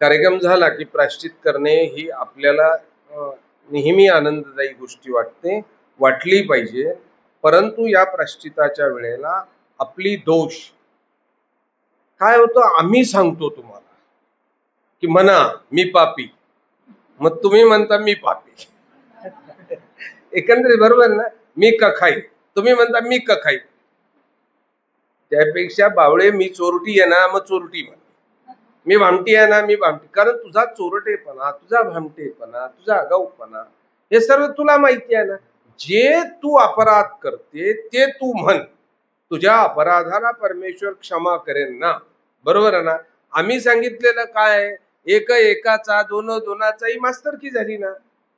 कार्यक्रम झाला की प्रायश्चित करणे ही आपल्याला नेहमी आनंददायी गोष्टी वाटली पाहिजे. परंतु या प्रायश्चिताच्या वेळेला आपली दोष काय होतं, आम्ही सांगतो तुम्हाला की म्हणा मी पापी, मग तुम्ही म्हणता मी पापी. एकंदरीत बरोबर ना. मी कखाई, तुम्ही म्हणता मी कखाई. त्यापेक्षा बावळे मी चोरटी आहे ना, मग चोरटी म्हण. मी भामटी आहे ना, मी भामटी. कारण तुझा चोरटेपणा, तुझा भामटेपणा, तुझा आगाऊपणा हे सर्व तुला माहिती आहे ना. जे तू अपराध करते ते तू म्हण, तुझ्या अपराधाला परमेश्वर क्षमा करेन ना. बरोबर आहे ना. आम्ही सांगितलेलं काय, एक एकाचा दोन दोनाचाही मास्तरकी झाली ना.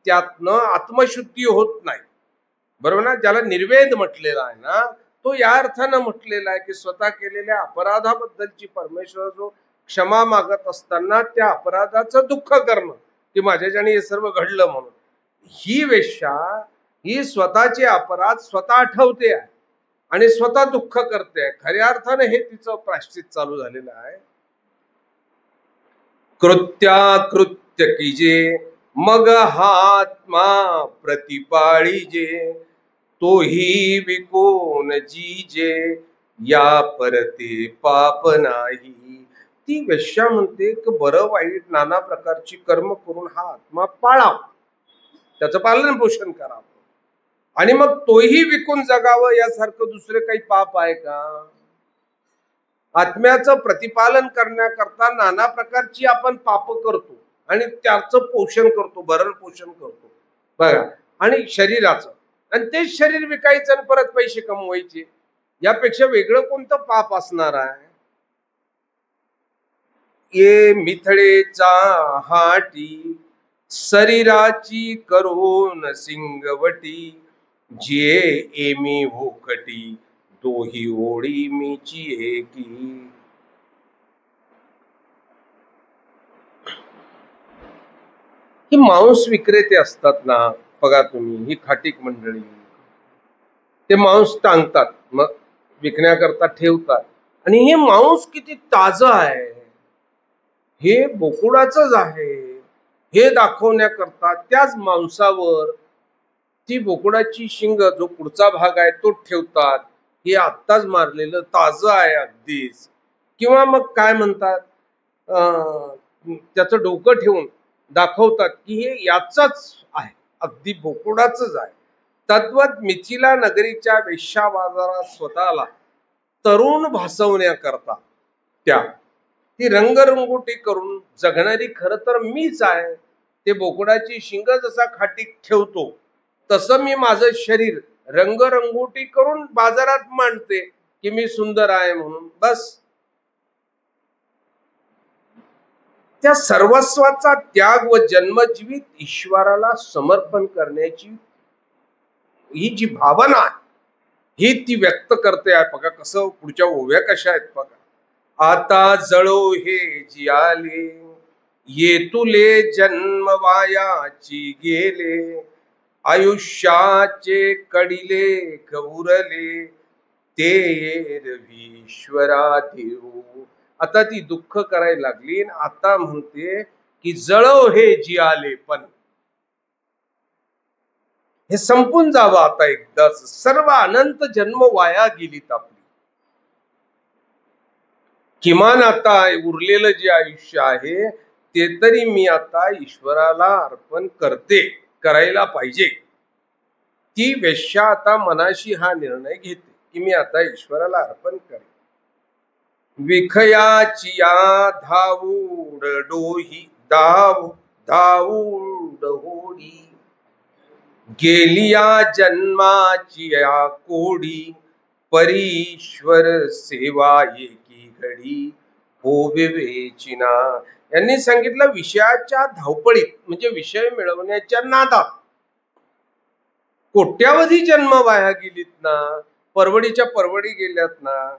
त्यातनं आत्मशुद्धी होत नाही. बरोबर ना. ज्याला निर्वेद म्हटलेला आहे ना, तो या अर्थानं म्हटलेला आहे की स्वतः केलेल्या अपराधाबद्दलची परमेश्वर जो क्षमा मागत असताना त्या अपराधाचं दुःख करणं की माझ्याच्याने हे सर्व घडलं म्हणून. ही वेश्या ही स्वतःचे अपराध स्वतः आठवते आहे आणि स्वतः दुःख करते आहे. खऱ्या अर्थाने हे तिचं प्रायश्चित चालू झालेलं आहे. कृत्याकृत्य कीजे मग हात्मा प्रतिपाळीजे, तोही विकोन जीजे या परते पाप नाही. ती वेश्या म्हणते की बरं वाईट नाना प्रकारची कर्म करून हा आत्मा पाळावा, त्याचं पालन पोषण करावं आणि मग तोही विकून जगावं, यासारखं दुसरे काही पाप आहे का. आत्म्याचं प्रतिपालन करण्याकरता नाना प्रकारची आपण पाप करतो आणि त्याचं पोषण करतो, भरण पोषण करतो बघा. आणि शरीराचं, आणि तेच शरीर विकायचं आणि परत पैसे कमवायचे, यापेक्षा वेगळं कोणतं पाप असणार आहे. ये मिथळेचा हाटी शरीराची करून सिंगवटी, जे एमी भोकटी तोही ओळी मीची एकी. ही मांस विक्रेते असतात ना, बघा तुम्ही, ही खाटीक मंडळी, ते मांस टांगतात, मग विकण्याकरता ठेवतात. आणि हे मांस किती ताजं आहे, हे बोकुडाचंच आहे हे दाखवण्याकरता त्याच मांसावर ती बोकुडाची शिंग, जो पुढचा भाग आहे तो ठेवतात, हे आत्ताच मारलेलं ताजं आहे अगदीच. किंवा मग काय म्हणतात, त्याचं डोकं ठेवून दाखवतात की हे याचंच आहे, अगदी बोकुडाचंच आहे. तद्वत मिथिला नगरीच्या वेश्या बाजारात स्वतःला तरुण भासवण्याकरता त्या ती रंगरंगोटी करून जगणारी खरं तर मीच आहे. ते बोकडाची शिंग जसा खाटीक ठेवतो तसं मी माझं शरीर रंगरंगोटी करून बाजारात मांडते की मी सुंदर आहे म्हणून. बस त्या सर्वस्वाचा त्याग व जन्मजीवित ईश्वराला समर्पण करण्याची ही जी भावना आहे, ही ती व्यक्त करते आहे. बघा कसं पुढच्या ओव्या कशा आहेत बघा. आता जळो हे जियाले, ये तुले जन्म वायाची गेले, आयुष्याचे कडिले उरले, ते एरवीश्वरा देऊ. आता ती दुःख करायला लागली, आता म्हणते की जळो हे जियाले, पण हे संपून जावं आता एकदाच. सर्व अनंत जन्म वाया गेलीत आपली. किमान आता उरलेलं जे आयुष्य आहे ते तरी मी आता ईश्वराला अर्पण करते, करायला पाहिजे. ती वेश्या आता मनाशी हा निर्णय घेते की मी आता ईश्वराला अर्पण करेन. विखयाची या धावूड डोही धावूड होडी, गेलिया जन्माची या कोडी, परीश्वर सेवा एकी घडी हो विवेचिना. यांनी सांगितलं विषयाच्या धावपळीत म्हणजे विषय मिळवण्याच्या नादात कोट्यावधी जन्म वाया गेलीत ना, परवडीच्या परवडी गेल्यात ना.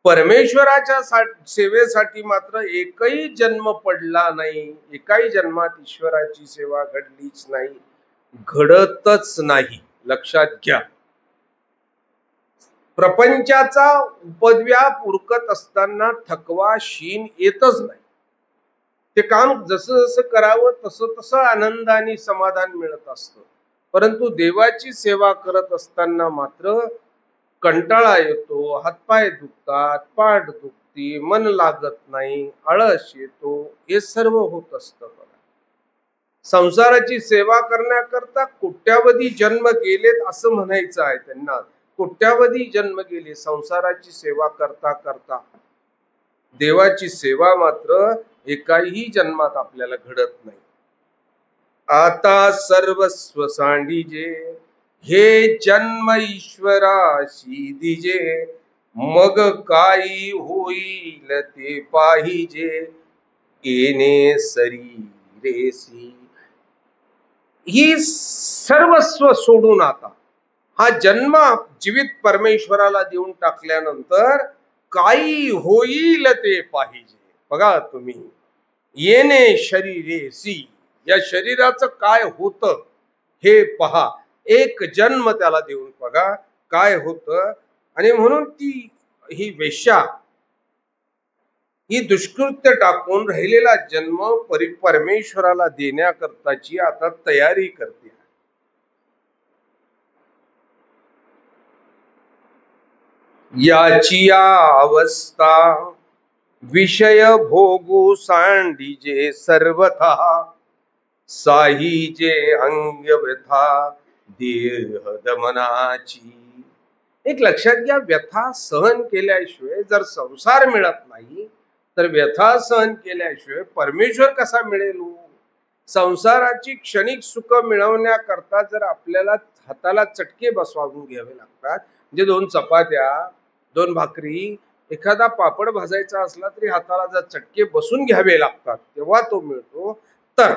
परमेश्वराच्या सेवेसाठी मात्र एकही जन्म पडला नाही, एकाही जन्मात ईश्वराची सेवा घडलीच नाही, घडतच नाही. लक्षात घ्या. प्रपंचाचा उपद्व्याप उरकत असताना थकवा शीन येतच नाही. ते काम जसं जसं करावं तसं तसं आनंद आणि समाधान मिळत असतं. परंतु देवाची सेवा करत असताना मात्र कंटाळा येतो, हातपाय दुखतात, पाठ दुखते, सुटती, मन लागत नाही, आळस येतो, हे सर्व होत असतं. संसाराची सेवा करण्याकरता कोट्यावधी जन्म गेलेत असं म्हणायचं आहे त्यांना. कोट्यावधी जन्म गेले संसाराची सेवा करता करता. देवाची सेवा मात्र एकाही जन्मात आपल्याला घडत नाही. आता सर्वस्व सांडिजे, हे जन्म ईश्वराशी दिजे, मग काही होईल ते पाहिजे, येणे शरीरेसी. ही सर्वस्व सोडून आता हा जन्म जीवित परमेश्वराला देऊन टाकल्यानंतर काही होईल ते पाहिजे. बघा तुम्ही, येणे शरीरेसी, या शरीराचं काय होतं हे पहा. एक जन्म त्याला देऊन बघा काय होतं. आणि म्हणून ही वेश्या ही दुष्कृत्य टाकून राहिलेला जन्म परमेश्वराला देण्याकरताची आता तयारी करते. याची या अवस्था विषय भोगू सांडिजे सर्वथा, साहीजे अंगव्यथा देह दमनाची. एक लक्षात घ्या, व्यथा सहन केल्याशिवाय जर संसार मिळत नाही तर व्यथा सहन केल्याशिवाय परमेश्वर कसा मिळेल. संसाराची क्षणिक सुख मिळवण्याकरता जर आपल्याला हाताला चटके बसवावून घ्यावे लागतात, म्हणजे 2 चपात्या 2 भाकरी एखादा पापड भाजायचा असला तरी हाताला जर चटके बसून घ्यावे लागतात तेव्हा तो मिळतो. तर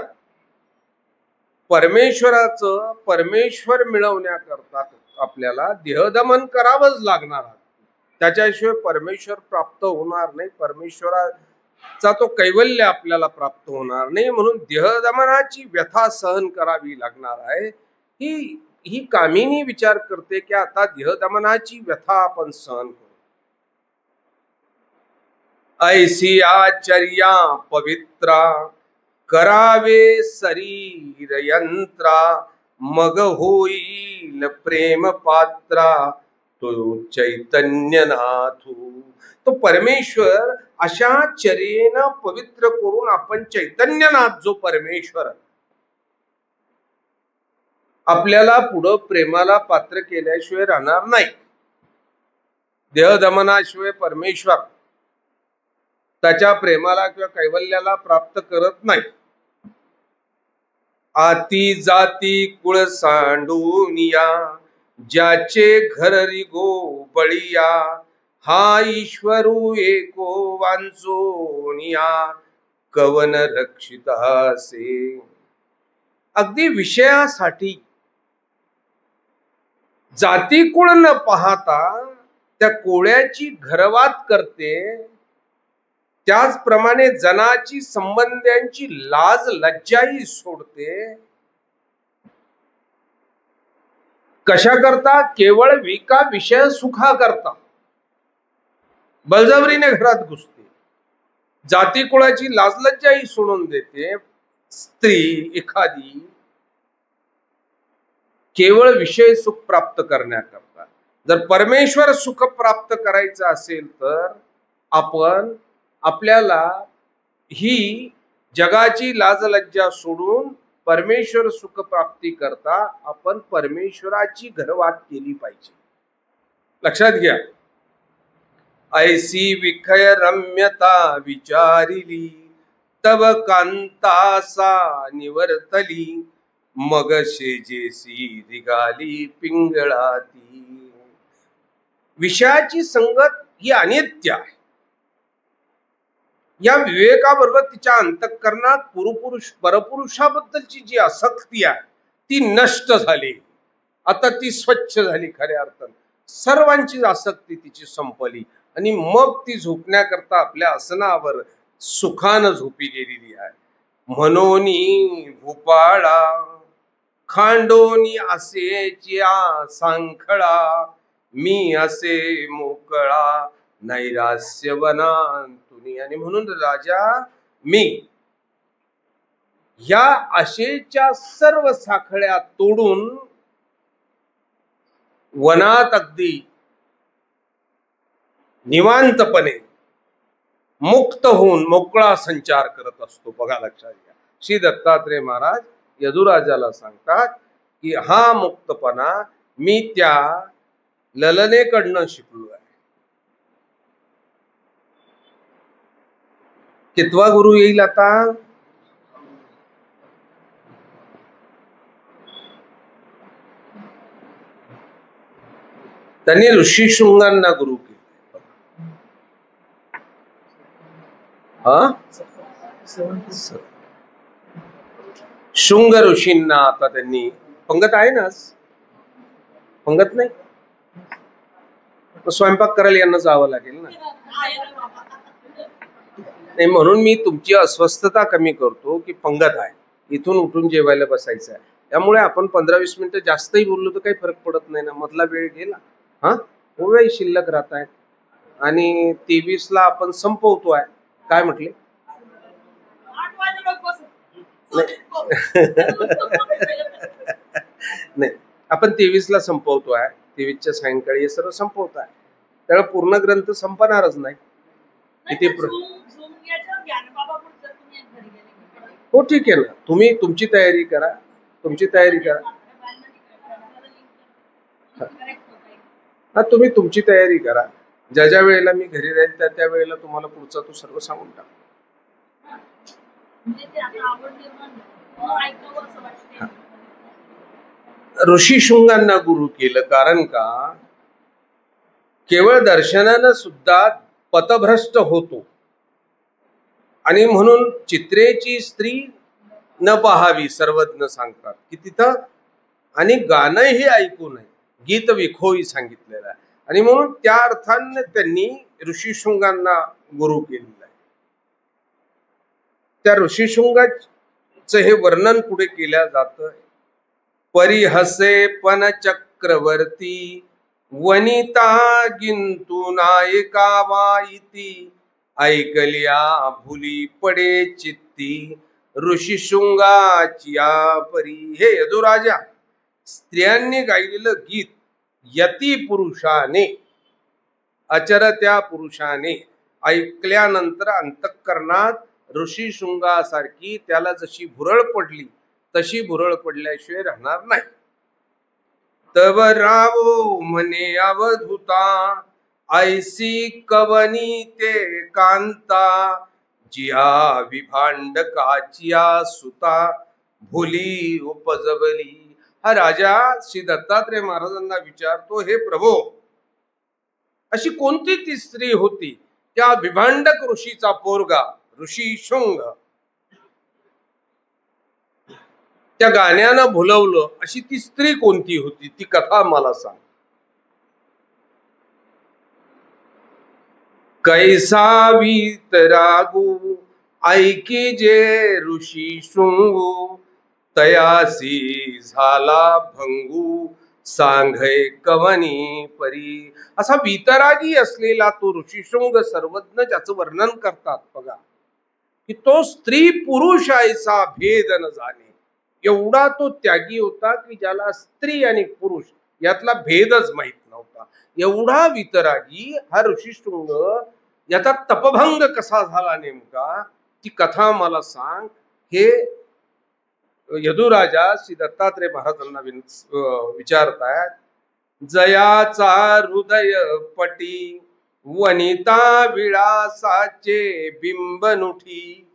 परमेश्वर मिळवण्याकरता आपल्याला देहदमन करावंच लागणार. त्याच्याशिवाय परमेश्वर प्राप्त होणार नाही, परमेश्वराचा तो कैवल्य आपल्याला प्राप्त होणार नाही. म्हणून देहदमनाची व्यथा सहन करावी लागणार आहे. ही कामिनी विचार करते की आता देहदमनाची व्यथा आपण सहन करू. ऐसी आचर्या पवित्रा, करावे शरीर यंत्रा, मग होईल प्रेम पात्रा, तो चैतन्यनाथू. तो परमेश्वर अशा चर्येनं पवित्र करून आपण चैतन्यनाथ जो परमेश्वर आपल्याला पुढं प्रेमाला पात्र केल्याशिवाय राहणार नाही. देहदमनाशिवाय परमेश्वर त्याच्या प्रेमाला किंवा कैवल्याला प्राप्त करत नाही. आती जाती कुळ सांडूनिया, ज्याचे घररी गो बळिया, हा ईश्वरू एको वांचोनिया, कवन रक्षितासे. अगदी विषयासाठी जाती कुळ न पाहता त्या कोळ्याची घरवात करते. त्याचप्रमाणे जनाची संबंधांची लाज लज्जाही सोडते. कशा करता? केवळ विका विषय सुखा करता बळजबरीने घरात घुसते. जाती कुळाची लाज लज्जाही सोडून देते. स्त्री एखादी केवळ विषय सुख प्राप्त करण्याकरता. जर परमेश्वर सुख प्राप्त करायचं असेल तर आपल्याला ही जगाची लाज लज्जा सोडून परमेश्वर सुख प्राप्ती करता आपण परमेश्वराची घरवात केली पाहिजे. लक्षात घ्या. ऐसी विखय रम्यता विचारिली, तव कांतासा निवर्तली, मग शेजेसी दिगाली पिंगळाती. विषयाची संगत ही अनित्य आहे. या विवेकाबरोबर तिच्या अंतःकरणात परपुरुषाबद्दलची जी आसक्ती आहे ती नष्ट झाली. आता ती स्वच्छ झाली. खऱ्या अर्थाने सर्वांची आसक्ती तिची संपली आणि मग ती झोपण्याकरता आपल्या आसनावर सुखानं झोपी गेलेली आहे. मनोनी भूपाळा, खांडोनी असेच्या सांखळा, मी असे मोकळा नैरास्य वनांतुनी. आणि म्हणून राजा मी या आशेच्या सर्व साखळ्या तोडून वनात अगदी निवांतपणे मुक्त होऊन मोकळा संचार करत असतो. बघा, लक्षात घ्या. श्री दत्तात्रय महाराज यदुराजाला सांगतात की हा मुक्तपणा मी त्या ललनेकडनं शिकलो आहे. कितवा गुरु येईल आता? त्यांनी ऋषीशृंगांना गुरु केले. शृंग ऋषींना आता त्यांनी, पंगत आहे ना, पंगत नाही, स्वयंपाक करायला यांना जावं लागेल ना. नाही, म्हणून मी तुमची अस्वस्थता कमी करतो की पंगत आहे, इथून उठून जेवायला बसायचं आहे. त्यामुळे आपण 15-20 मिनिटं जास्तही बोललो तर काही फरक पडत नाही ना, मधला वेळ गेला. हा, वेळ शिल्लक राहत आहे आणि 23ला आपण संपवतोय. काय म्हटले? नाही, आपण 23ला संपवतोय. 23च्या सायंकाळी हे सर्व संपवत आहे. त्याला पूर्ण ग्रंथ संपणारच नाही. किती हो, ठीक आहे ना. तुम्ही तुमची तयारी करा, तुमची तयारी करा. हा, तुम्ही तुमची तयारी करा. ज्या ज्या वेळेला मी घरी राहील त्या त्या वेळेला तुम्हाला पुढचा तो सर्व सांगून टाक. ऋषीशृंगांना गुरु केलं कारण का केवळ दर्शनानं सुद्धा पथभ्रष्ट होतो आणि म्हणून चित्रेची स्त्री न पाहावी सर्वज्ञ सांगतात की तिथं, आणि गाणंही ऐकू नये, गीत विखोई सांगितलेलं आहे. आणि म्हणून त्या अर्थाने त्यांनी ऋषीशृंगांना गुरु केलेलं आहे. त्या ऋषीशृंगाचं हे वर्णन पुढे केल्या जातं. परिहसे पण चक्रवर्ती वनिता गिंतू नायका वाईती ऐकल्या भुली पडे चित्ती ऋषीशृंगाची परी. हे यदुराजा, स्त्रियांनी गायलेलं गीत यती पुरुषाने, अचर त्या पुरुषाने ऐकल्यानंतर अंतःकरणात ऋषीशृंगासारखी त्याला जशी भुरळ पडली तशी भुरळ पडल्याशिवाय राहणार नाही. तव रावो म्हणे अवधूता ऐसी कवनी ते कांता जिया विभांडकाचिया सुता भुली उपजवली. हा राजा श्री दत्तात्रय महाराजांना विचारतो, हे प्रभो, अशी कोणती ती स्त्री होती त्या विभांडक ऋषीचा पोरगा ऋषी शृंग त्या गाण्यानं भुलवलं, अशी ती स्त्री कोणती होती, ती कथा मला सांग. कैसा वीतरागू ऐकी जे ऋषी शृंगू तयासी झाला भंगू सांघय कवनी परी. असा वीतरागी असलेला तो ऋषीशृंग सर्वज्ञ ज्याचं वर्णन करतात बघा, की तो स्त्री पुरुष ऐसा भेद न जाणे. एवढा तो त्यागी होता की ज्याला स्त्री आणि पुरुष यातला भेदच माहित नव्हता. एवढा वितरागी हा ऋषीशृंग, याचा तपभंग कसा झाला नेमका, ती कथा मला सांग. हे यदुराजा श्री दत्तात्रय महाराजांना विचारतायत. जयाचा हृदय पटी वनिता विळासाचे बिंब नुठी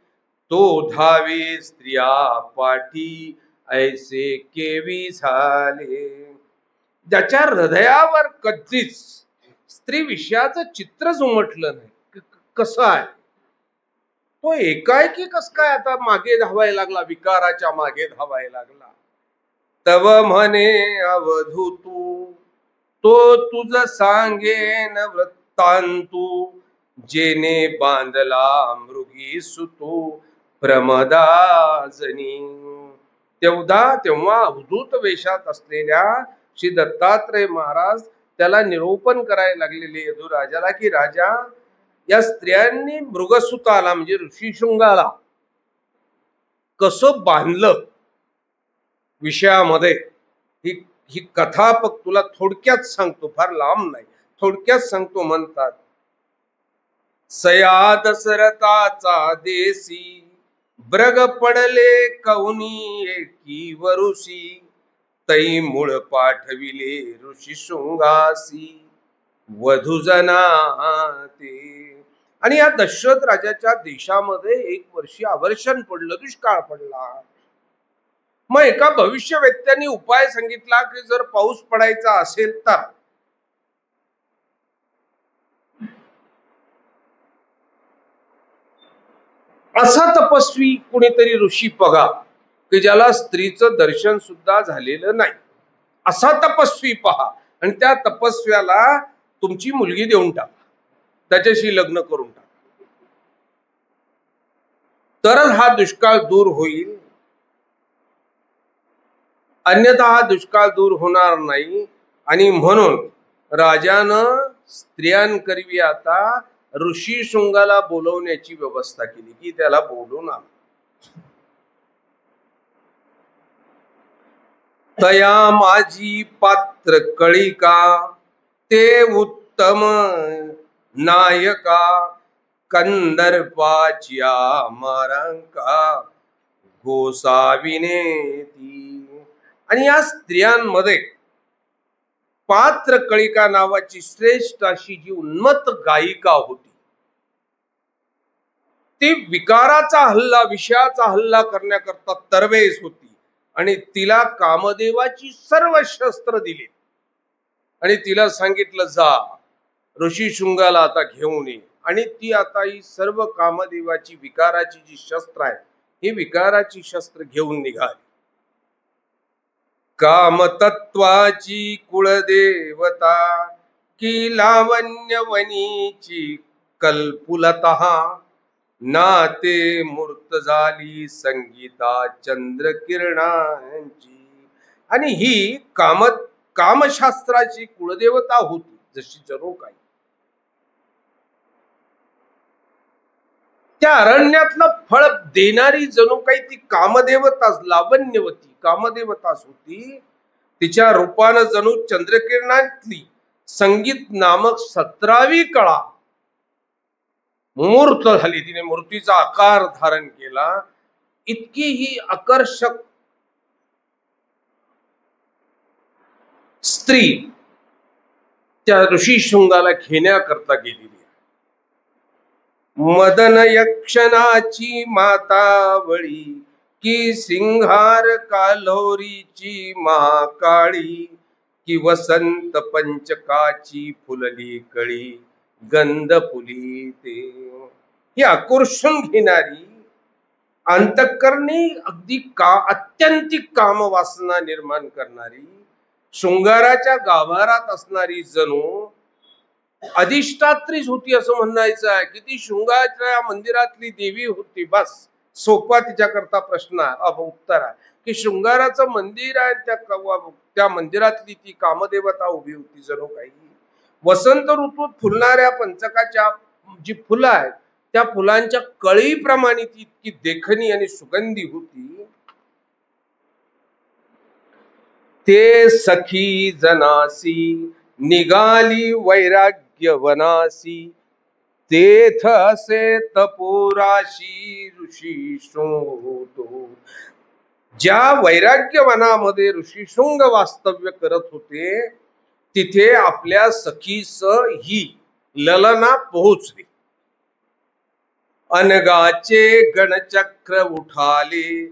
तो धावे स्त्रिया पाठी ऐसे केवी झाले. ज्याच्या हृदयावर कधीच स्त्री विषयाचं चित्रच उमटलं नाही, कसं आहे तो एकाएकी कस काय आता मागे धावायला लागला, विकाराच्या मागे धावायला लागला. तव म्हणे अवधूतू तो तुझ सांगेन वृत्तांतू जेने बांधला मृगी सुतू प्रमदाजनी. तेव्हा अवधूत वेशात असलेल्या श्री दत्तात्रय महाराज त्याला निरूपण करायला लागलेले यदुराजाला की राजा, या स्त्रियांनी मृगसुताला म्हणजे ऋषीशृंगाला कसं बांधलं विषयामध्ये, ही कथा तुला थोडक्यात सांगतो, फार लांब नाही, थोडक्यात सांगतो. म्हणतात सया दशरथाचा देसी, ब्रग पडले कौनी एकी वरुषी, तै मूळ पाठविले ऋषी शृंगासी, वधुजना ते. आणि या दशरथ राजाच्या देशामध्ये एक वर्षी अवर्षण पडलं, दुष्काळ पडला. मग एका भविष्यवेत्त्यांनी उपाय सांगितला की जर पाऊस पडायचा असेल तर असा तपस्वी कुणीतरी ऋषी बघा की ज्याला स्त्रीचं दर्शन सुद्धा झालेलं नाही, असा तपस्वी पहा आणि त्या तपस्व्याला तुमची मुलगी देऊन टाका, त्याच्याशी लग्न करून टाका, तरच हा दुष्काळ दूर होईल. अन्यथा हा दुष्काळ दूर होणार नाही. आणि म्हणून राजानं स्त्रियांकरवी आता ऋषी शृंगाला बोलवण्याची व्यवस्था केली की त्याला बोलून आण. तया माझी पात्र कळिका, ते उत्तम नायका, कंदर्पाच्या मारांका गोसाविने ती. आणि या स्त्रियांमध्ये पात्र कळिका नावाची श्रेष्ठ अशी जी उन्मत्त गायिका होती, ती विकाराचा हल्ला, विषयाचा हल्ला करण्याकरता तरबेज होती. आणि तिला कामदेवाची सर्व शस्त्र दिली आणि तिला सांगितलं जा ऋषी शृंगाला आता घेऊन ये. आणि ती आता ही सर्व कामदेवाची विकाराची जी शस्त्र आहेत, ही विकाराची शस्त्र घेऊन निघाली. कामतत्वाची कुळदेवता, की लावण्यवनीची कल्पुलता, नाते मूर्त झाली संगीता चंद्र किरणांची. आणि ही कामशास्त्राची कुळदेवता होती जशी जणू काही त्या अरण्यातलं फळ देणारी जणू काही ती कामदेवताच, लावण्यवती कामदेवताच होती. तिच्या रूपानं जणू चंद्रकिरणातली संगीत नामक 17वी कळा मूर्त झाली. तिने मूर्तीचा आकार धारण केला. इतकी ही आकर्षक स्त्री त्या ऋषी शृंगाला घेण्याकरता गेलेली. मदन यक्षणाची मातावळी, की सिंहार काल्होरीची महाकाळी, की वसंत पंचकाची फुलली कळी, गंध फुली ते. ही आकर्षण घेणारी, अंतःकरणी अगदी अत्यंतिक कामवासना निर्माण करणारी, शृंगाराच्या गाभारात असणारी जणू अधिष्ठात्रीच होती असं म्हणायचं आहे. की ती शृंगाराच्या मंदिरातली देवी होती. बस सोपा तिच्याकरता प्रश्न उत्तर आहे की शृंगाराचं मंदिर आहे, त्या मंदिरातली ती कामदेवता उभी होती जणू काही. वसंत ऋतूत फुलणाऱ्या पंचकाच्या जी फुलं आहेत त्या फुलांच्या कळीप्रमाणे ती इतकी देखणी आणि सुगंधी होती. ते सखी जनासी निघाली वैराग्य वनासी, तेथ असे तपोराशी ऋषी शृंग. ज्या वैराग्य वनामध्ये ऋषी शृंग वास्तव्य करत होते तिथे आपल्या सखीस ही ललना पोहोचली. अनगाचे गणचक्र उठाले,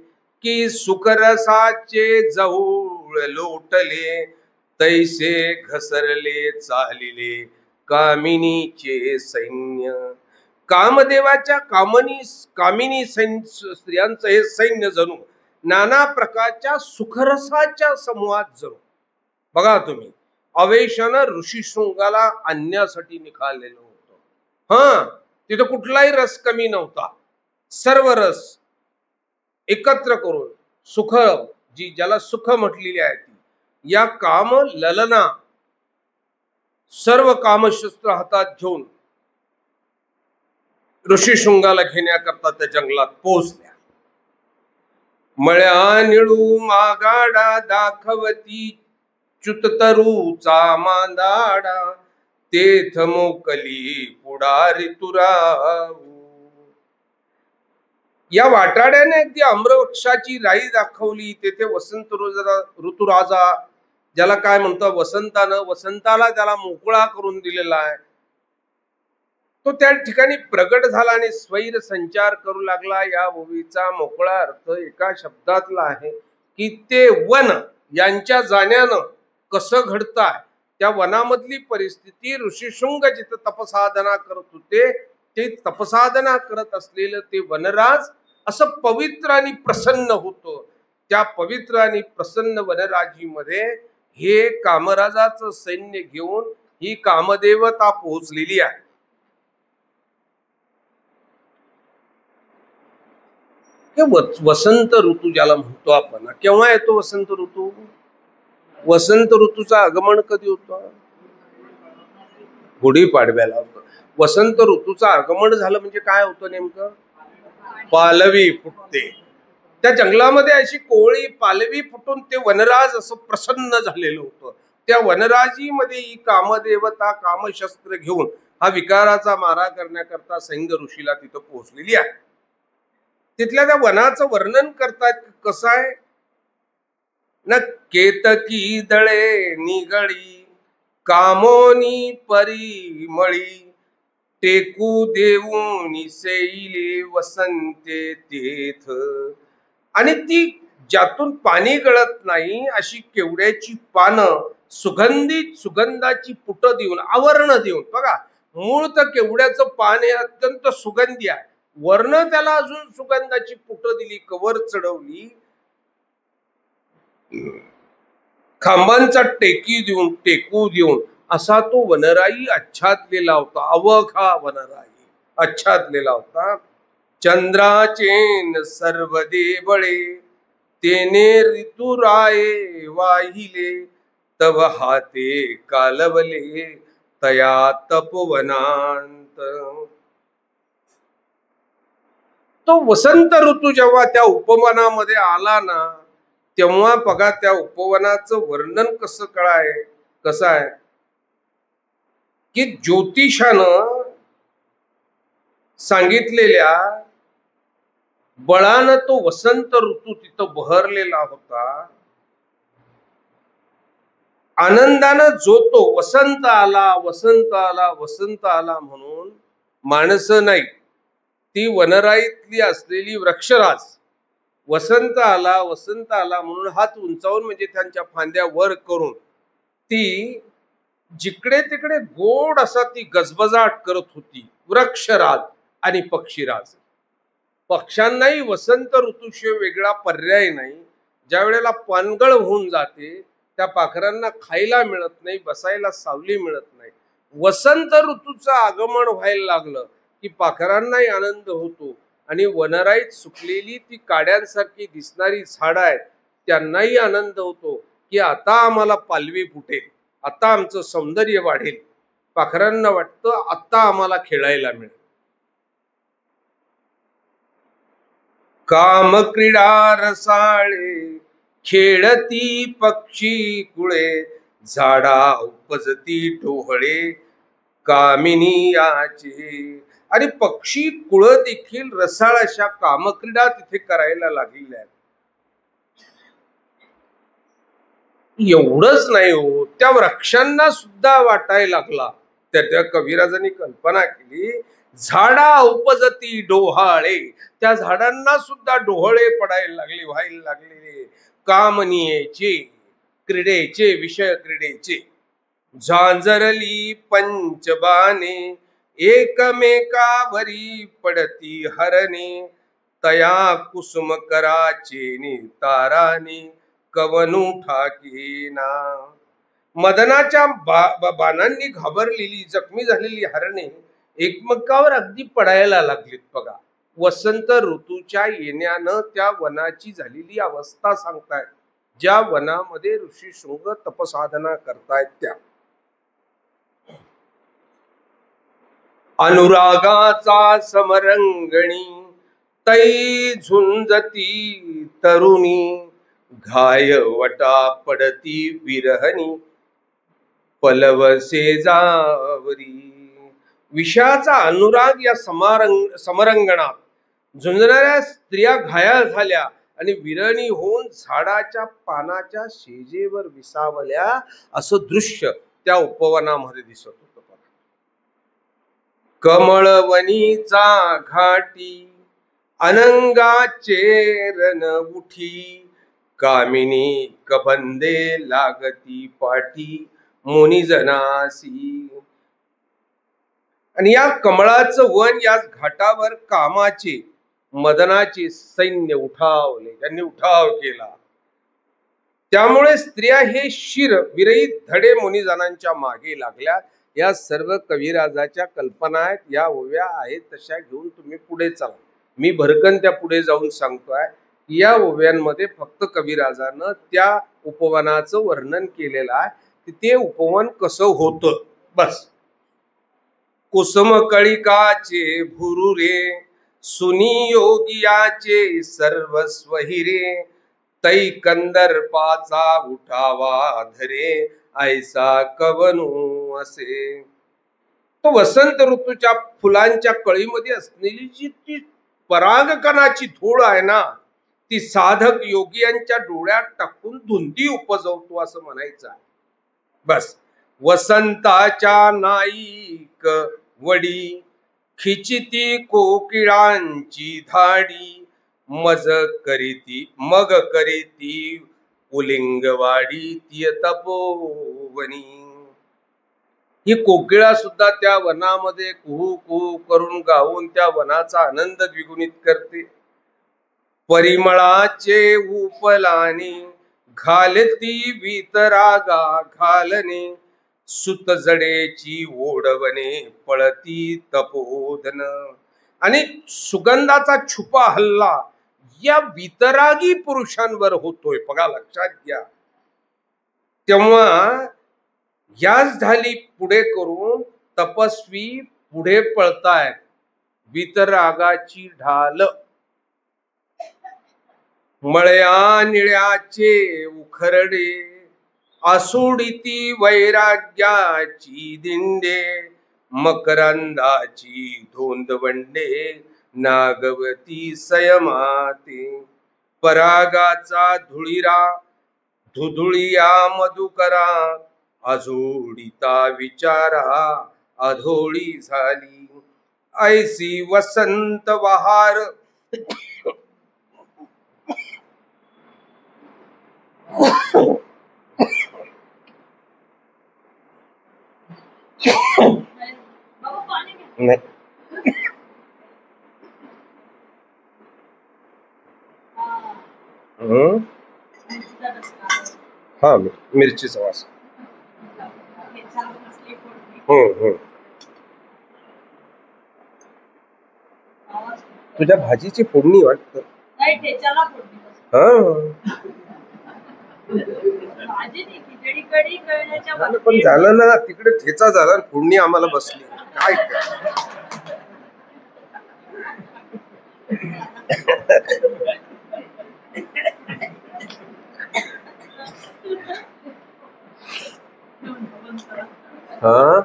की सुखरसाचे जवळ लोटले, तैसे घसरले चालिले कामिनीचे सैन्य. कामदेवाच्या कामिनी स्त्रियांचं हे सैन्य जणू नाना प्रकारच्या सुखरसाच्या समूहात जणू. बघा तुम्ही, अवेशानं ऋषी शृंगाला आणण्यासाठी निघालेलं होतं. तिथं कुठलाही रस कमी नव्हता. सर्व रस एकत्र करून सुख, ज्याला सुख म्हटलेली आहे ती, या काम ललना सर्व कामशस्त्र हातात घेऊन ऋषी शृंगाला घेण्याकरता त्या जंगलात पोहोचल्या. मळ्या निळू मागाडा दाखवती च्युततरूचा मांदाडा, तेथ मोकली थोडा ऋतुराव. या वाटाड्याने अगदी आम्रवृक्षाची राई दाखवली. तेथे वसंत ऋतुराजा, ज्याला काय म्हणतो वसंतानं, वसंताला त्याला मोकळा करून दिलेला आहे, तो त्या ठिकाणी प्रगट झाला आणि स्वैर संचार करू लागला. या ओवीचा मोकळा अर्थ एका शब्दातला आहे की ते वन यांच्या जाण्यानं कसं घडतंय. त्या वनामधली परिस्थिती, ऋषिशृंग जिथं तपसाधना करत होते, ते तपसाधना करत असलेलं ते वनराज असं पवित्र आणि प्रसन्न होतं. त्या पवित्र आणि प्रसन्न वनराजीमध्ये हे कामराजाचं सैन्य घेऊन ही कामदेवता पोहोचलेली आहे. वसंत ऋतू ज्याला म्हणतो आपण, केव्हा येतो वसंत ऋतू? वसंत ऋतूचं आगमन कधी होतं? गुढीपाडव्याला होतं. वसंत ऋतूचं आगमन झालं म्हणजे काय होतं नेमकं? पालवी फुटते. त्या जंगलामध्ये अशी कोवळी पालवी फुटून ते वनराज असं प्रसन्न झालेलं होतं. त्या वनराजीमध्ये ही कामदेवता कामशस्त्र घेऊन हा विकाराचा मारा करण्याकरता सैंग ऋषीला तिथं पोहोचलेली आहे. तिथल्या त्या वनाचं वर्णन करतात. कसं आहे न, केतकी दळे निगळी कामोनी परिमळी टेकू देऊन सेईले वसंते तेथ. आणि ती ज्यातून पाणी गळत नाही अशी केवड्याची पानं सुगंधाची पुट देऊन, आवरण देऊन, बघा मूळ तर केवड्याचं पान हे अत्यंत सुगंधी आहे, वर्ण त्याला अजून सुगंधाची पुट दिली, कवर चढवली, खांबांचा टेकू देऊन असा तो वनराई आच्छादलेला होता. अवघा वनराई आच्छादलेला होता. चंद्राचेन सर्व देवळे तेने ऋतुराये वाहिले तव हाते कालवले तया तपवनांत. तो वसंत ऋतू जेव्हा त्या उपवनामध्ये आला ना, तेव्हा बघा त्या उपवनाचं वर्णन कसं आहे की ज्योतिषानं सांगितलेल्या बळानं तो वसंत ऋतू तिथं बहरलेला होता. आनंदानं जो तो वसंत आला वसंत आला वसंत आला म्हणून माणसं नाही, ती वनराईतली असलेली वृक्षराज वसंत आला म्हणून हात उंचावून, म्हणजे त्यांच्या फांद्या वर करून ती जिकडे तिकडे गोड असा ती गजबजाट करत होती. वृक्षराज आणि पक्षीराज. पक्ष्यांनाही वसंत ऋतूशिवाय वेगळा पर्याय नाही. ज्या वेळेला पानगळ होऊन जाते, त्या पाखरांना खायला मिळत नाही, बसायला सावली मिळत नाही. वसंत ऋतूचं आगमन व्हायला लागलं की पाखरांनाही आनंद होतो आणि वनराईत सुकलेली ती काड्यांसारखी दिसणारी झाडं आहेत त्यांनाही आनंद होतो की आता आम्हाला पालवी फुटेल, आता आमचं सौंदर्य वाढेल. पाखरांना वाटतं आता आम्हाला खेळायला मिळेल. काम क्रीडा रसाळे खेळती पक्षी कुळे झाडा उपजती डोहळे कामिनी याचे. आणि पक्षी कुळ देखील रसाळ अशा कामक्रीडा तिथे करायला लागलेल्या आहेत. एवढंच नाही हो, त्या वृक्षांना सुद्धा वाटायला लागला. त्या कविराजांनी कल्पना केली, झाडा उपजती डोहाळे, त्या झाडांना सुद्धा डोहळे पडायला लागले, व्हायला लागलेले. कामनीयेचे, क्रीडेचे, विषय क्रीडेचे. झांजरली पंचबाणे एकमेकावरी पडती हरणे तया कुसुम कराचे ताराने कवनू ठाकेना. मदनाच्या बाणांनी घाबरलेली जखमी झालेली हरणे एकमेकावर अगदी पडायला लागलीत. बघा, वसंत ऋतूच्या येण्यानं त्या वनाची झालेली अवस्था सांगतायत, ज्या वनामध्ये ऋषिशृंग तपसाधना करतायत त्या. अनुरागाचा समरंगणी तै झुंजती तरुणी घाय वटा पडती विरहणी पलवसे जावरी. विषयाचा अनुराग या समरंगणात झुंजणाऱ्या स्त्रिया घायाळ झाल्या आणि विरणी होऊन झाडाच्या पानाच्या शेजेवर विसावल्या असं दृश्य त्या उपवनामध्ये दिसत होतं. कमळवनीचा घाटी अनंगाचे रण उठी कामिनी कबंदे लागती पाठी मुनिजनासी. आणि या कमळाचं वन, या घाटावर कामाचे मदनाचे सैन्य उठावले, त्यांनी उठाव केला. त्यामुळे स्त्रिया हे विरहित धडे मुनिजनांच्या मागे लागल्या. या सर्व कविराजाच्या कल्पना आहेत, या ओव्या आहेत तशा घेऊन तुम्ही पुढे चला. मी भरकन त्या पुढे जाऊन सांगतोय. या ओव्यांमध्ये फक्त कविराजानं त्या उपवनाचं वर्णन केलेलं आहे की ते उपवन कसं होतं, बस. कुसुम कळिकाचे भुरुरे सुनियोगियाचे सर्वस्व हिरे तै कंदर्पाचा उठावा धरे ऐसा कवनू असे. तो वसंत ऋतूच्या फुलांच्या कळीमध्ये असलेली जी ती परागकणाची धूळ आहे ना, ती साधक योगियांच्या डोळ्यात टाकून धुंदी उपजवतो असं म्हणायचं आहे, बस. वसंताच्या नाईक वडी खिचिती कोकिळांची धाडी मग करीती उलिंगवाडी ती तपोवनी. ही कोकिळा सुद्धा त्या वनामध्ये कुहू कुहू करून गाऊन त्या वनाचा आनंद द्विगुणित करते. परिमळाचे उपलाने घालती वितरागा घालने सुतजडेची ओढवणे पळती तपोधन. आणि सुगंधाचा छुपा हल्ला या वितरागी पुरुषांवर होतोय, बघा, लक्षात घ्या. तेव्हा याच झाली पुढे करून तपस्वी पुढे पळतायत. वितरागाची ढाल मळया निळ्याचे उखरडे आसुडिती वैराग्याची दिंडे मकरंदाची धोंदवंडे नागवती सयमाते परागाचा धुळीरा धुधुळिया मधुकरा अजोडिता विचारा अधोळी झाली ऐसी वसंत बहार नाही. हा, मिरचीचा वास. तुझ्या भाजीची फोडणी वाटत. पण झालं ना, तिकडे ठेचा झाला, फोडणी आम्हाला बसली. काय हा,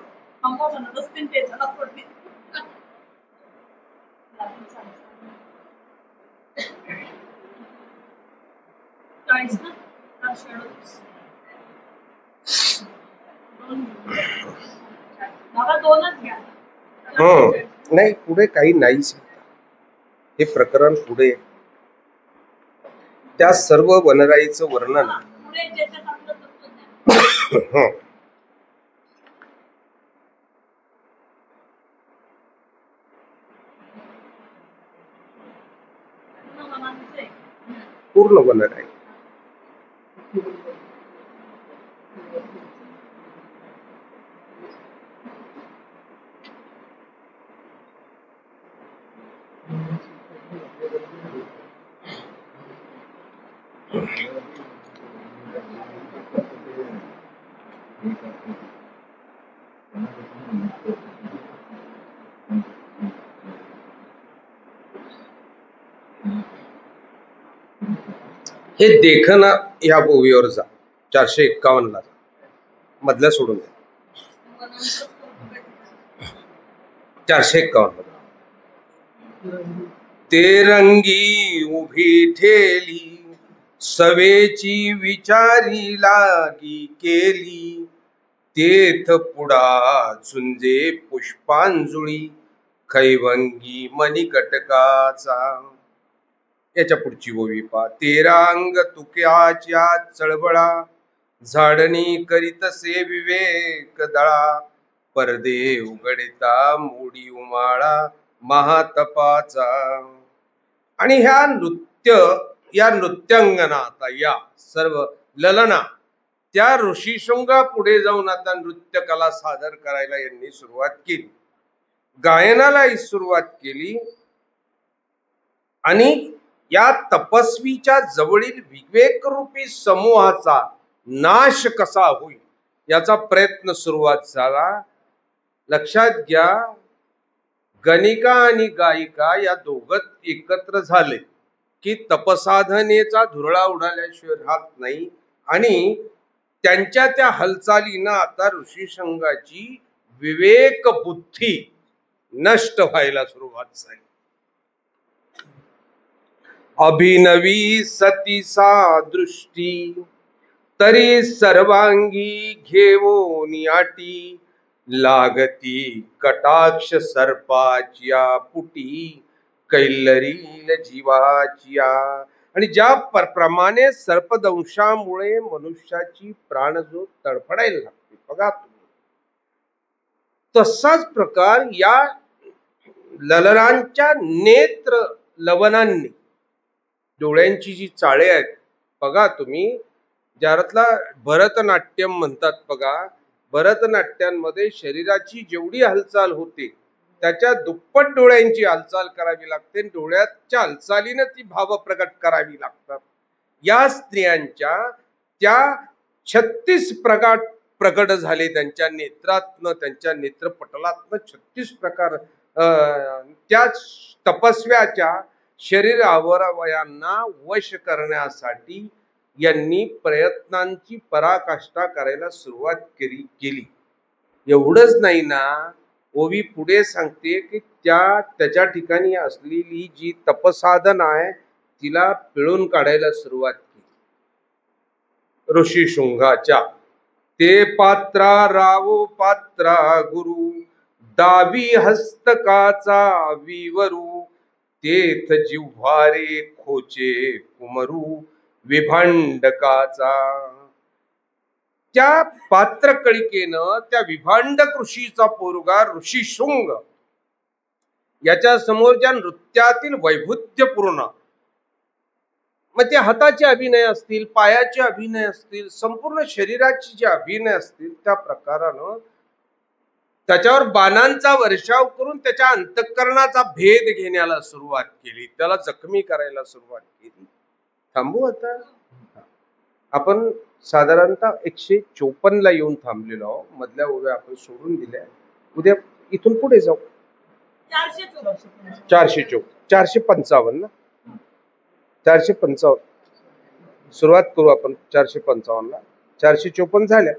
नाही, पुढे काही नाहीच. हे प्रकरण पुढे त्या सर्व वनराईचं वर्णन. पूर्ण वनराई. हे देखना या ओवीवर जा, 451 ला जा, मधल्या सोडून द्या. 451. ते रंगी उभी ठेली सवेची विचारी लागी केली तेथ पुढा झुंजे पुष्पांजुळी खैवंगी मणिकटकाचा. याच्या पुढची ओवी पा. तेरा अंग तुक्याच्या चळवळा झाडणी करीतसे विवेक दळा परदे उघडिता मोडी उमाळा महातपाचा. आणि या नृत्यांगना आता या सर्व ललना त्या ऋषीशृंगा पुढे जाऊन आता नृत्य कला सादर करायला यांनी सुरुवात केली, गायनालाही सुरुवात केली. आणि या तपस्वीच्या जवळील विवेकरूपी समूहाचा नाश कसा होईल याचा प्रयत्न सुरुवात झाला. लक्षात घ्या, गणिका आणि गायिका या दोघं एकत्र झाले की तपसाधनेचा धुरळा उडाल्याशिवाय राहत नाही. आणि त्यांच्या त्या हालचालीनं आता ऋषीशृंगाची विवेक बुद्धी नष्ट व्हायला सुरुवात झाली. अभिनवी सतीसा दृष्टी तरी सर्वांगी घेऊन याटी लागती कटाक्ष सर्पाच्या पुटी कैलरील जीवाचिया. आणि ज्या प्रमाणे सर्पदंशामुळे मनुष्याची प्राणज्योत तडफडायला लागते बघा तुम्ही, तसाच प्रकार या ललनांच्या नेत्र लवणांनी डोळ्यांची जी चाळे आहेत बघा तुम्ही, ज्यातला भरतनाट्यम म्हणतात बघा, भरतनाट्यांमध्ये शरीराची जेवढी हालचाल होते त्याच्या दुप्पट डोळ्यांची हालचाल करावी लागते. डोळ्याच्या हालचालीने ती भाव प्रकट करावी लागतात. या स्त्रियांच्या त्या 36 प्रकट झाले त्यांच्या नेत्रातनं, त्यांच्या नेत्रपटलातनं 36 प्रकार त्या तपस्व्याच्या शरीर अवयवांना वश करण्यासाठी यांनी प्रयत्नांची पराकाष्ठा करायला सुरुवात केली. एवढंच नाही ना, ओवी पुढे सांगते की त्याच्या ठिकाणी असलेली जी तपसाधन आहे तिला पिळून काढायला सुरुवात केली ऋषीशृंगाच्या. ते पात्रा रावो पात्रा गुरु दावी हस्तकाचा विवरू तेथ जिव्हारे खोचे कुमरू विभांडकाचा. त्या पात्रकळिकेनं त्या विभांडक ऋषीचा पोरगा ऋषीशृंग याच्या समोर ज्या नृत्यातील वैभुत्यपूर्ण, मग ते हाताचे अभिनय असतील, पायाचे अभिनय असतील, संपूर्ण शरीराचे जे अभिनय असतील त्या प्रकारानं त्याच्यावर बाणांचा वर्षाव करून त्याच्या अंतःकरणाचा भेद घेण्याला सुरुवात केली, त्याला जखमी करायला सुरुवात केली. थांबू आता. आपण साधारणतः 154 ला येऊन थांबलेलो आहोत. मधल्या ओव्या आपण सोडून दिल्या. उद्या इथून पुढे जाऊ 455 ना, 455 सुरुवात करू आपण 455 ला. 454 झाल्या.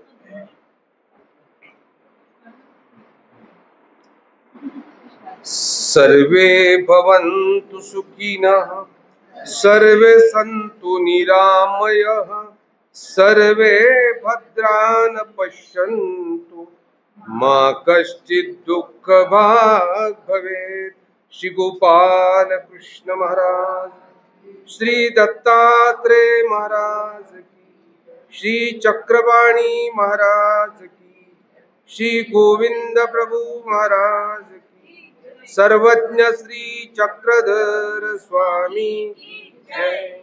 सर्वे भवन्तु सुखिनः सर्वे सन्तु निरामयः सर्वे भद्रान् पश्यन्तु मा कश्चित् दुःख भाग् भवेत्. श्री गोपाल कृष्ण महाराज, श्री दत्तात्रेय महाराज की, श्री चक्रपाणी महाराज की, श्री गोविंद प्रभु महाराज की, सर्वज्ञ श्री चक्रधर स्वामी जय.